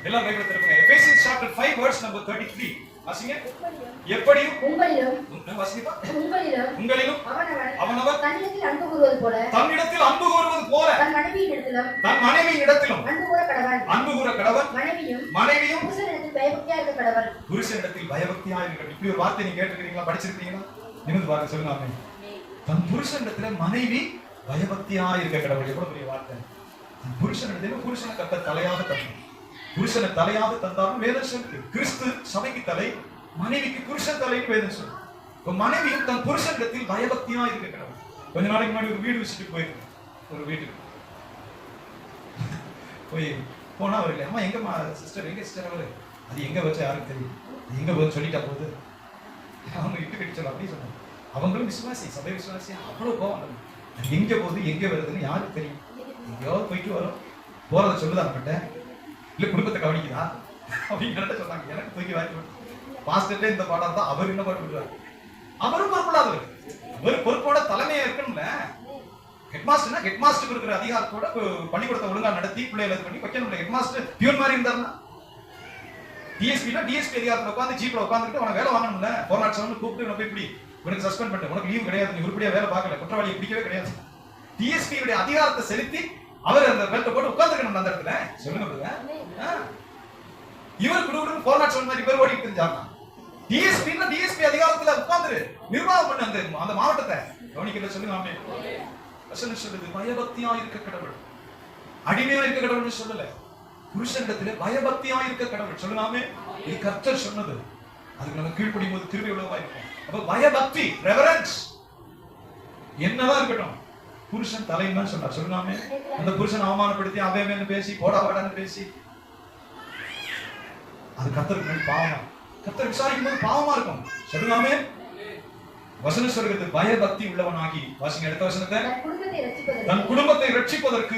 எல்லாம் பைபிள் திருப்புங்க. Ephesians chapter 5 verse number 33. வாசிங்க. எப்படியும் உங்களிலும் வாசிப்பா. உங்களிலும் அவனவர் தன்னிடத்தில் அன்பு கூறுவது போல தன் மனைவியின் இடத்திலும் அன்பு கூற கடவன். மனைவியும் புருஷனிடத்தில் பயபக்தியா இருக்க. இப்படி ஒரு வார்த்தை நீங்க கேட்டிருக்கீங்களா? படிச்சிருக்கீங்களா? நிமிர்ந்து பாருங்க. சொல்லுங்க. தன் புருஷனிடத்துல மனைவி பயபக்தியா இருக்க கடவுள். எவ்வளவு பெரிய வார்த்தை. புருஷனிடத்துல புருஷனை கர்த்தர் தலையாக தந்தார். புருஷனை தலையாக தந்தாலும் வேதம் சொல்லுது. கிறிஸ்து சபைக்கு தலை, மனைவிக்கு புருஷன் தலைன்னு வேதம் சொல்லுது. மனைவியும் தன் புருஷனிடத்தில் பயபக்தியா இருக்க கடவுள். கொஞ்ச நாளைக்கு முன்னாடி ஒரு வீடு விசிட்டு போயிருக்கு. ஒரு வீட்டுக்கு போய் போனா அவரு அம்மா எங்கம்மா சிஸ்டர், எங்க சிஸ்டர் அவரு அது எங்க வச்சா யாருக்கு தெரியும், எங்க போய் சொல்லிட்டா போகுது, அவங்க இட்டு கட்டி சொல்ல அப்படி சொன்னாங்க. அவங்களும் விசுவாசி, சபை விசுவாசி, அவ்வளவு போவாங்க. அது எங்க போகுது எங்க வருதுன்னு யாருக்கு தெரியும்? எங்கேயாவது போயிட்டு வரும், போறதை சொல்லுதா நம்மகிட்ட, இல்ல குடும்பத்தை கவனிக்குதா அப்படின்னு சொன்னாங்க. எனக்கு தூக்கி வாங்கி பாஸ்டர்ல இந்த பாடம் தான் அவர் என்ன பாட்டு விடுவார், அவரும் பொறுப்பில்லாதவர், அவர் பொறுப்போட தலைமையா இருக்கணும்ல. ஹெட்மாஸ்டர்னா ஹெட்மாஸ்டருக்கு இருக்கிற அதிகாரத்தோட பள்ளிக்கூடத்தை ஒழுங்கா நடத்தி பிள்ளைகளை இது பண்ணி வைக்கணும்ல. ஹெட்மாஸ்டர் பியூன் மாதிரி இருந்தாருன்னா, டிஎஸ்பினா டிஎஸ்பி அதிகாரத்தில் உட்காந்து ஜீப்ல உட்காந்துட்டு அவனை வேலை வாங்கணும்ல. 407 கூப்பிட்டு போய் இப்படி உனக்கு சஸ்பெண்ட் பண்ணிட்டு, உனக்கு லீவ் கிடையாது, நீ உருப்படியா வேலை பார்க்கல, குற்றவாளியை பிடிக்கவே கிடையாது. டிஎஸ்பியுடைய அதிகாரத்தை செலுத்தி அவர் அந்த பெல்ட்டை போட்டு உட்காந்துக்கணும் அந்த இடத்துல. சொல்லுங்க, இவர் குடுக்குறது 407 மாதிரி பேர் ஓடிட்டு இருந்தாங்க. டிஎஸ்பின்னா டிஎஸ்பி அதிகாரத்துல உட்கார்ந்து நிர்வாகம் பண்ண அந்த மாவட்டத்தை கவனிக்கல. சொல்லுங்க ஆமே. வசனம் சொல்லுது, பயபக்தியா இருக்க கடவுள், அடிமையா இருக்க கடவுள் சொல்லல, புருஷனிடத்துல பயபக்தியா இருக்க கடவுள். சொல்லுங்க ஆமே. இது கர்த்தர் சொன்னது, அதுக்கு நம்ம கீழ்ப்படியும் போது திரும்பி எவ்வளவா இருக்கும். அப்ப பயபக்தி, ரெவரன்ஸ் என்னதான் இருக்கட்டும், புருஷன் தலைன்னு சொன்னார். சொல்லுங்க ஆமே. அந்த புருஷன் அவமானப்படுத்தி அவன் பேசி போடா வாடான்னு பேசி, அது கர்த்தருக்கு முன்னாடி பாவமா, கர்த்தர் விசாரிக்கும் போது பாவமா இருக்கும். சொல்லுங்க. வசனம் சொல்கிறது, பயபக்தி உள்ளவனாகி, வாசிங்க அடுத்த வசனத்தை, தன் குடும்பத்தை ரட்சிப்பதற்கு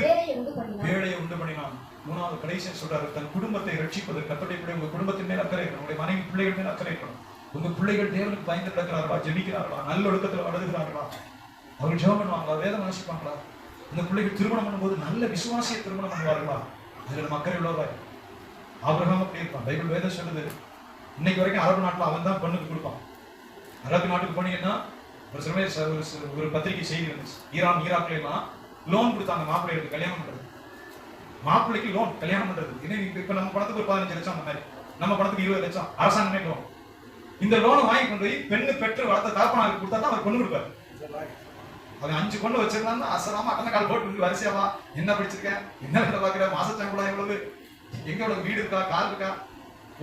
வேலையை உண்டு பண்ணினான். மூணாவது கடைசியா சொல்றாரு, தன் குடும்பத்தை ரட்சிப்பதற்கு. கர்த்தருடைய உங்க குடும்பத்தின் மேல் அக்கறை இருக்கணும், உங்களுடைய மனைவி பிள்ளைகள் மேல் அக்கறை இருக்கணும். உங்க பிள்ளைகள் தேவனுக்கு பயந்து நடக்கிறார்களா, ஜெபிக்கிறார்களா, நல்ல ஒழுக்கத்தில் வளருகிறார்களா, அவர்கள் ஜெபம் பண்ணுவாங்களா, வேதம் வாசிப்பாங்களா, அந்த பிள்ளைகள் திருமணம் பண்ணும்போது நல்ல விசுவாசியை திருமணம் பண்ணுவார்களா, அதுல நம்ம அக்கறை உள்ளவராய். ஆபிரகாம் அப்படி இருப்பான். பைபிள் வேதம் சொல்லுது, இன்னைக்கு வரைக்கும் அரபு நாட்டுல அவன் தான் பொண்ணுக்கு கொடுப்பான். அரபு நாட்டுக்கு போனீங்கன்னா ஒரு சமயம் ஒரு பத்திரிகை செய்தி இருந்துச்சு, ஈராக்ல எல்லாம் லோன் கொடுத்தாங்க மாப்பிள்ளைகளுக்கு கல்யாணம் பண்றது. மாப்பிள்ளைக்கு லோன் கல்யாணம் பண்றது. இப்ப நம்ம பணத்துக்கு ஒரு 15 லட்சம், அந்த மாதிரி நம்ம பணத்துக்கு 20 லட்சம் அரசாங்கமே லோன். இந்த லோனை வாங்கி கொண்டு போய் பெண்ணு பெற்று வளர்த்த தாப்பனாருக்கு கொடுத்தா தான் அவர் பொண்ணு கொடுப்பாரு. அவன் 5 பொண்ணு வச்சிருந்தான்னா அசலாம அத்தனை கால் போட்டு வரிசையாவா, என்ன படிச்சிருக்க, என்ன வேலை பாக்குற, மாசச்சம்பளம் எவ்வளவு, எங்க எவ்வளவு வீடு இருக்கா, கார் இருக்கா,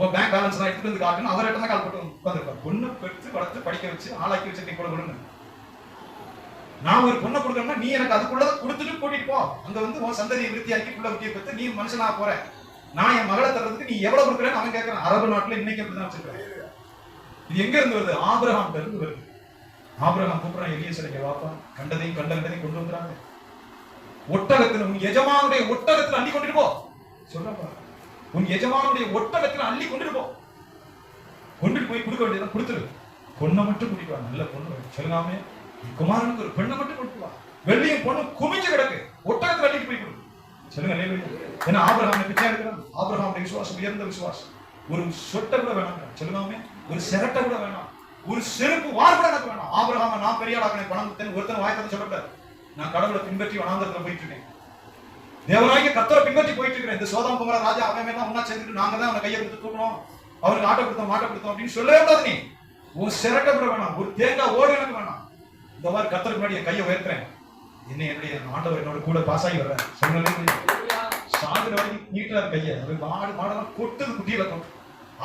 உன் பேங்க் பேலன்ஸ் எல்லாம் எடுத்துட்டு வந்து காட்டணும், அவர் எட்டதான் கால் போட்டு உட்காந்துருப்பார். பொண்ணு பெற்று வளர்த்து படிக்க வச்சு ஆளாக்கி வச்சு கூட கொடுங்க. நான் ஒரு பொண்ணை கொடுக்கணும்னா நீ எனக்கு அதுக்குள்ளத கொடுத்துட்டு கூட்டிட்டு போ, அங்க வந்து உன் சந்ததியை விருத்தியாக்கி புள்ள குட்டியை பெற்று நீ மனுஷனா போற, நான் என் மகளை தர்றதுக்கு நீ எவ்வளவு கொடுக்குறேன்னு அவன் கேட்கறான். அரபு நாட்டுல இன்னைக்கு அப்படிதான் வச்சிருக்காரு. இது எங்க இருந்து வருது? ஆபிரகாம் இருந்து வருது. ஆபிரகாம் கூப்பிடுறான், எலியேசரை வாப்பா, கண்டதையும் கண்டதையும் கொண்டு வந்துறாங்க. ஒட்டகத்துல உன் எஜமானுடைய ஒட்டகத்துல அள்ளி கொண்டுட்டு போ சொல்றப்பா, உன் எஜமானுடைய ஒட்டகத்துல அள்ளி கொண்டுட்டு போ, கொண்டுட்டு போய் கொடுக்க வேண்டியதான், கொடுத்துரு, பொண்ணை மட்டும் கூட்டிட்டு வா, நல்ல பொண்ணு. சொல்லுங்காமே, குமாரனுக்கு ஒரு பெண்ணை மட்டும் கொண்டு வா, வெள்ளியும் பொண்ணு குமிஞ்சு கிடக்கு, ஒட்டகத்துல அள்ளிட்டு போய் கொடு. சொல்லுங்க. ஏன்னா ஆபிரகாம் பிச்சை எடுக்கிறான். ஆபிரகாமுடைய விசுவாசம் உயர்ந்த விசுவாசம். ஒரு சொட்டை கூட வேணாம். சொல்லுங்காமே, ஒரு சிரட்டை கூட வேணாம், ஒரு செருப்பு வார் கூட எனக்கு வேணாம். ஆபிரகாம நான் பெரிய ஆளாக்கின பணம் ஒருத்தன் வாய்ப்பு சொல்லப்பட்டார். நான் கடவுளை பின்பற்றி வனாந்தரத்துல போயிட்டு இருக்கேன், தேவனாகிய கர்த்தரை பின்பற்றி போயிட்டு இருக்கிறேன். இந்த சோதம் குமார ராஜா அவன் எல்லாம் ஒன்னா சேர்ந்துட்டு நாங்க தான் அவனை கையை கொடுத்து தூக்கணும், அவனுக்கு ஆட்டை கொடுத்தோம் மாட்டை கொடுத்தோம் அப்படின்னு சொல்லவே கூடாது. நீ ஒரு சிரட்டை கூட வேணாம், ஒரு தேங்காய் ஓடு எனக்கு வேணாம். இந்த மாதிரி கர்த்தருக்கு முன்னாடி என் கையை உயர்த்துறேன், என்னுடைய ஆண்டவர் என்னோட கூட பாஸ் ஆகி வர்றேன். சாகுற வரைக்கும் நீட்டா கையை, மாடு மாடெல்லாம் கொட்டுது, குட்டியில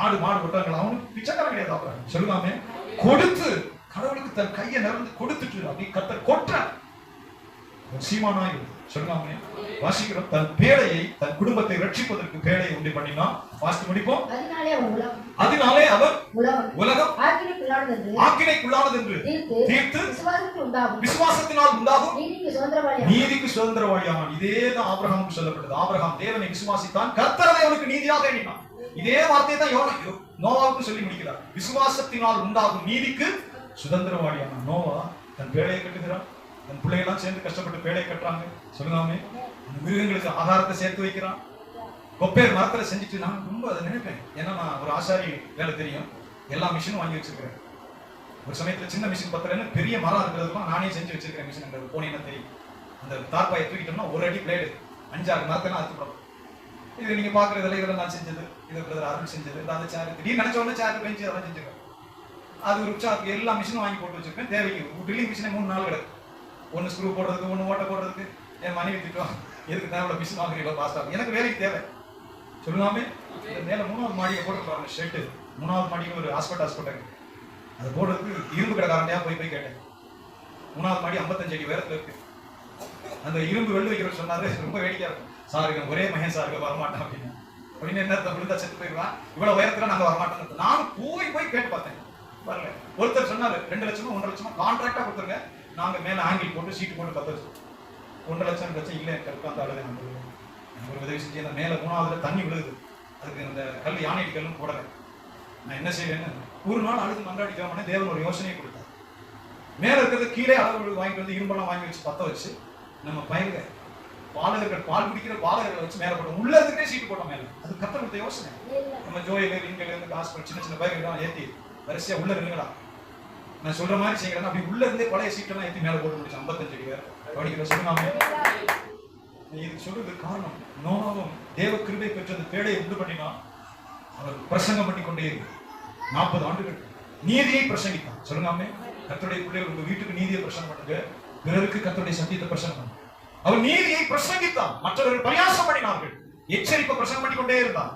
ஆடு மாடு கொட்டாங்களா, அவனுக்கு பிச்சைக்காரன் கிடையாது. சொல்லுவாமே, கொடுத்து கடவுளுக்கு தன் கையை நிறந்து கொடுத்துட்டு அப்படி கர்த்தர் கொட்ட சீமானாய் சொல்லுவாங்க. வாசிக்கிறோம், தன் பேழையை தன் குடும்பத்தை ரட்சிப்பதற்கு பேழையை உண்டு பண்ணினான். வாசித்து முடிப்போம். அதனாலே அவர் உலகம் ஆக்கினைக்குள்ளானது என்று தீர்த்து விசுவாசத்தினால் உண்டாகும் நீதிக்கு சுதந்திரவாளியானான். இதேதான் ஆபிரகாமுக்கு சொல்லப்பட்டது. ஆபிரகாம் தேவனை விசுவாசித்தான், கர்த்தரை அவனுக்கு நீதியாக எண்ணினான். இதே வார்த்தையை தான் நோவாவுக்கு சொல்லி முடிக்கிறார். விசுவாசத்தினால் உண்டாகும் நீதிக்கு சுதந்திரவாளியானான். நோவா தன் பேழையை கட்டுகிறான், தன் பிள்ளைகள்லாம் சேர்ந்து கஷ்டப்பட்டு பேழையை கட்டுறாங்க. சொல்லுங்காமே, மிருகங்களுக்கு ஆகாரத்தை சேர்த்து வைக்கிறான். கொப்பேர் மரத்துல செஞ்சுட்டு நான் ரொம்ப அதை நினைப்பேன். ஏன்னா நான் ஒரு ஆசாரி வேலை தெரியும், எல்லா மிஷினும் வாங்கி வச்சிருக்கிறேன். ஒரு சமயத்துல சின்ன மிஷின் பத்தலன்னு பெரிய மரம் இருக்கிறதுலாம் நானே செஞ்சு வச்சிருக்கிறேன். மிஷின் போனீங்கன்னா தெரியும், அந்த தார்பாயை தூக்கிட்டோம்னா ஒரு அடி பிளேடு 5-6 மரத்தெல்லாம் அறுத்துப்படும். இது நீங்க பாக்குறதுல இதெல்லாம் நான் செஞ்சது, இது பிரதர் அருள் செஞ்சது. அந்த சேர் திடீர்னு நினைச்ச உடனே சேர் பெஞ்சு அதெல்லாம் செஞ்சுருக்கேன். அது ஒரு சாக்கு எல்லா மிஷினும் வாங்கி போட்டு வச்சிருக்கேன். தேவைக்கு ட்ரில்லிங் மிஷினே 3 நாள் கிடக்கு. ஒன்னு ஸ்க்ரூ போடுறதுக்கு, ஒன்னு ஓட்ட போடுறதுக்கு. என் மனைவி திட்டுவான், எதுக்கு தேவை மிஷின் வாங்குறீங்களா பாஸ்டா, எனக்கு வேலைக்கு தேவை. சொல்லுவாமே, மேல 3வது மாடியை போட்டுருப்பாங்க ஷெட்டு. 3வது மாடிக்கு ஒரு ஹாஸ்பிட்டல் அதை போடுறதுக்கு இரும்பு கடைக்காரனையா போய் கேட்டேன். 3வது மாடி 55 அடி உயரத்துல இருக்கு. அந்த இரும்பு வெள்ளு வைக்கிறவர் சொன்னாரு, ரொம்ப வேடிக்கையா இருக்கும், சார் ஒரே மகன் சாருக்கு வரமாட்டான் அப்படின்னு. அப்படின்னு என்ன விழுந்தா செத்து போயிடுவான், இவ்வளவு உயரத்துல நாங்க வரமாட்டோம். நானும் போய் கேட்டு பார்த்தேன், வரல. ஒருத்தர் சொன்னாரு 2 லட்சமோ 1.5 லட்சமோ கான்ட்ராக்டா கொடுத்துருங்க, நாங்க மேல ஆங்கிள் போட்டு சீட்டு போட்டு 10 லட்சம். 1 லட்சம் லட்சம் இல்ல, கற்காந்த அளவு ஒரு உதவி செஞ்சு அந்த மேல 3ஆவதுல தண்ணி விழுகுது, அதுக்கு அந்த கல் யானை கல்லும் போடல. நான் என்ன செய்வேன்னு ஒரு நாள் அழுது மன்றாடிக்காம தேவன் ஒரு யோசனையை கொடுத்தார். மேல இருக்கிறது கீழே அளவு வாங்கிட்டு வந்து இரும்பெல்லாம் வாங்கி வச்சு பத்த வச்சு நம்ம பயிர்க பாலகர்கள் பால் குடிக்கிற பாலகர்களை வச்சு மேல போட்டோம், உள்ள இருந்துட்டே சீட்டு போட்டோம் மேல. அது கத்த கொடுத்த யோசனை. நம்ம ஜோயில இங்கல இருந்து காசு சின்ன சின்ன பயிர்கள் ஏற்றி வரிசையா உள்ள இருந்துங்களா, நான் சொல்ற மாதிரி செய்யறேன். அப்படி உள்ள இருந்தே பழைய சீட்டெல்லாம் ஏற்றி மேல போட்டு முடிச்சு 55 அடி பேர் படிக்கிற சொல்லுங்க. இது சொல்றது காரணம், நோவாவும் தேவ கிருபை பெற்ற அந்த பேடையை உண்டு பண்ணினான். அவர் பிரசங்கம் பண்ணி கொண்டே 40 ஆண்டுகள் நீதியை பிரசங்கித்தான். சொல்லுங்க, கர்த்தருடைய பிள்ளைகள் உங்க வீட்டுக்கு நீதியை பிரசங்கம் பண்ணுங்க, பிறருக்கு கர்த்தருடைய சத்தியத்தை பிரசங்கம் பண்ணுங்க. அவர் நீதியை பிரசங்கித்தான், மற்றவர்கள் பரியாசம் பண்ணினார்கள், எச்சரிப்பை பிரசங்கம் பண்ணி கொண்டே இருந்தான்.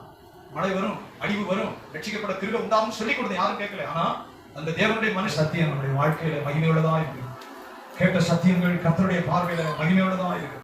மழை வரும், அழிவு வரும், ரட்சிக்கப்பட கிருபை உண்டாகும் சொல்லிக் கொடுத்த யாரும் கேட்கல. ஆனா அந்த தேவனுடைய மனு சத்தியம் நம்முடைய வாழ்க்கையில மகிமையுள்ளதா இருக்கு. கேட்ட சத்தியங்கள் கர்த்தருடைய பார்வையில மகிமையுள்ளதா இருக்கு.